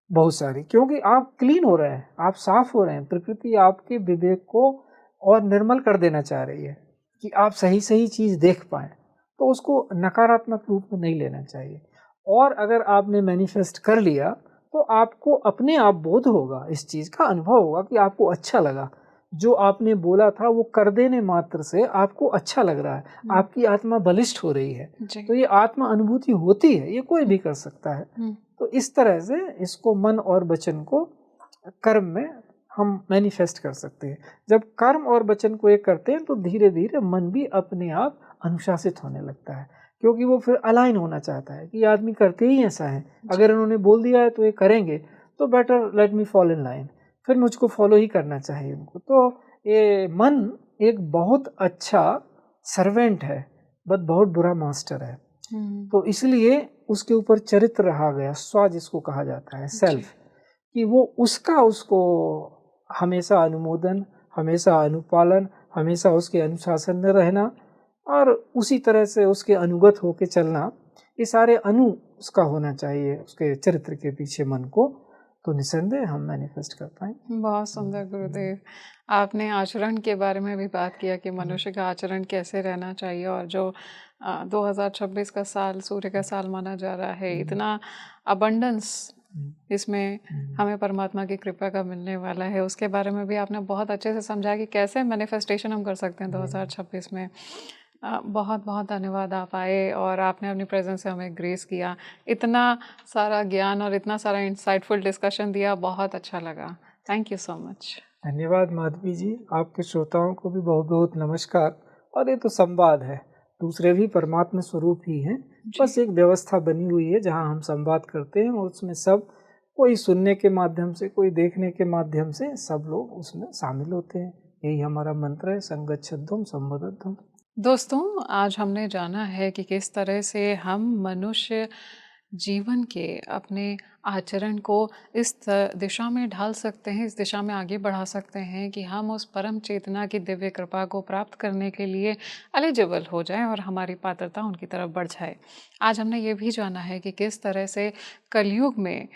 बहुत सारी, क्योंकि आप क्लीन हो रहे हैं, आप साफ हो रहे हैं। प्रकृति आपके विवेक को और निर्मल कर देना चाह रही है कि आप सही सही चीज देख पाएं। तो उसको नकारात्मक रूप में नहीं लेना चाहिए। और अगर आपने मैनिफेस्ट कर लिया तो आपको अपने आप बोध होगा, इस चीज का अनुभव होगा कि आपको अच्छा लगा, जो आपने बोला था वो कर देने मात्र से आपको अच्छा लग रहा है, आपकी आत्मा बलिष्ठ हो रही है। तो ये आत्मा अनुभूति होती है, ये कोई भी कर सकता है। तो इस तरह से इसको मन और वचन को कर्म में हम मैनिफेस्ट कर सकते हैं। जब कर्म और वचन को एक करते हैं तो धीरे धीरे मन भी अपने आप अनुशासित होने लगता है, क्योंकि वो फिर अलाइन होना चाहता है कि आदमी करते ही ऐसा है, अगर इन्होंने बोल दिया है तो ये करेंगे, तो better let me follow in line, फिर मुझको फॉलो ही करना चाहिए उनको। तो ये मन एक बहुत अच्छा सर्वेंट है, बट बहुत बुरा मास्टर है। तो इसलिए उसके ऊपर चरित्र रहा गया, स्व जिसको कहा जाता है, सेल्फ, कि वो उसको हमेशा अनुमोदन, हमेशा अनुपालन, हमेशा उसके अनुशासन में रहना और उसी तरह से उसके अनुगत होके चलना, ये सारे उसका होना चाहिए उसके चरित्र के पीछे मन को। तो निसंदेह हम मैनिफेस्ट कर पाएंगे। बहुत सुंदर गुरुदेव, आपने आचरण के बारे में भी बात किया कि मनुष्य का आचरण कैसे रहना चाहिए, और जो 2026 का साल सूर्य का साल माना जा रहा है, इतना अबंडेंस इसमें हमें परमात्मा की कृपा का मिलने वाला है, उसके बारे में भी आपने बहुत अच्छे से समझा कि कैसे मैनिफेस्टेशन हम कर सकते हैं 2026 में। बहुत बहुत धन्यवाद, आप आए और आपने अपनी प्रेजेंस से हमें ग्रेस किया, इतना सारा ज्ञान और इतना सारा इंसाइटफुल डिस्कशन दिया, बहुत अच्छा लगा। Thank you so much. धन्यवाद माधवी जी, आपके श्रोताओं को भी बहुत बहुत नमस्कार। और ये तो संवाद है, दूसरे भी परमात्मा स्वरूप ही हैं, बस एक व्यवस्था बनी हुई है जहाँ हम संवाद करते हैं और उसमें सब कोई सुनने के माध्यम से, कोई देखने के माध्यम से सब लोग उसमें शामिल होते हैं। यही हमारा मंत्र है, संगच्छध्वम संवदध्वम। दोस्तों, आज हमने जाना है कि किस तरह से हम मनुष्य जीवन के अपने आचरण को इस दिशा में ढाल सकते हैं, इस दिशा में आगे बढ़ा सकते हैं कि हम उस परम चेतना की दिव्य कृपा को प्राप्त करने के लिए एलिजिबल हो जाएं और हमारी पात्रता उनकी तरफ बढ़ जाए। आज हमने ये भी जाना है कि किस तरह से कलयुग में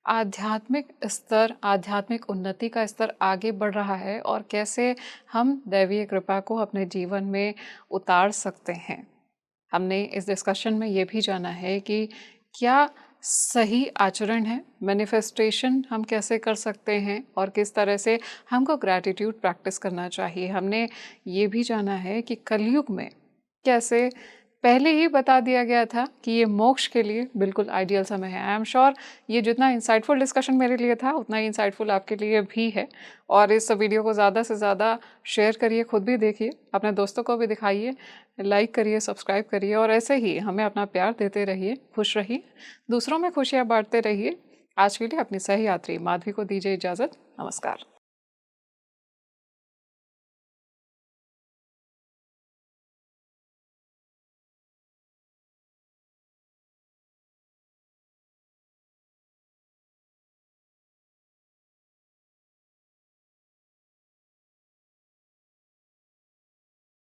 आध्यात्मिक स्तर, आध्यात्मिक उन्नति का स्तर आगे बढ़ रहा है और कैसे हम दैवीय कृपा को अपने जीवन में उतार सकते हैं। हमने इस डिस्कशन में ये भी जाना है कि क्या सही आचरण है, मैनिफेस्टेशन हम कैसे कर सकते हैं और किस तरह से हमको ग्रैटिट्यूड प्रैक्टिस करना चाहिए। हमने ये भी जाना है कि कलयुग में कैसे पहले ही बता दिया गया था कि ये मोक्ष के लिए बिल्कुल आइडियल समय है। आई एम श्योर ये जितना इंसाइटफुल डिस्कशन मेरे लिए था उतना ही इंसाइटफुल आपके लिए भी है। और इस वीडियो को ज़्यादा से ज़्यादा शेयर करिए, खुद भी देखिए, अपने दोस्तों को भी दिखाइए, लाइक करिए, सब्सक्राइब करिए और ऐसे ही हमें अपना प्यार देते रहिए, खुश रहिए, दूसरों में खुशियाँ बांटते रहिए। आज के लिए अपनी सही यात्री माधवी को दीजिए इजाज़त। नमस्कार।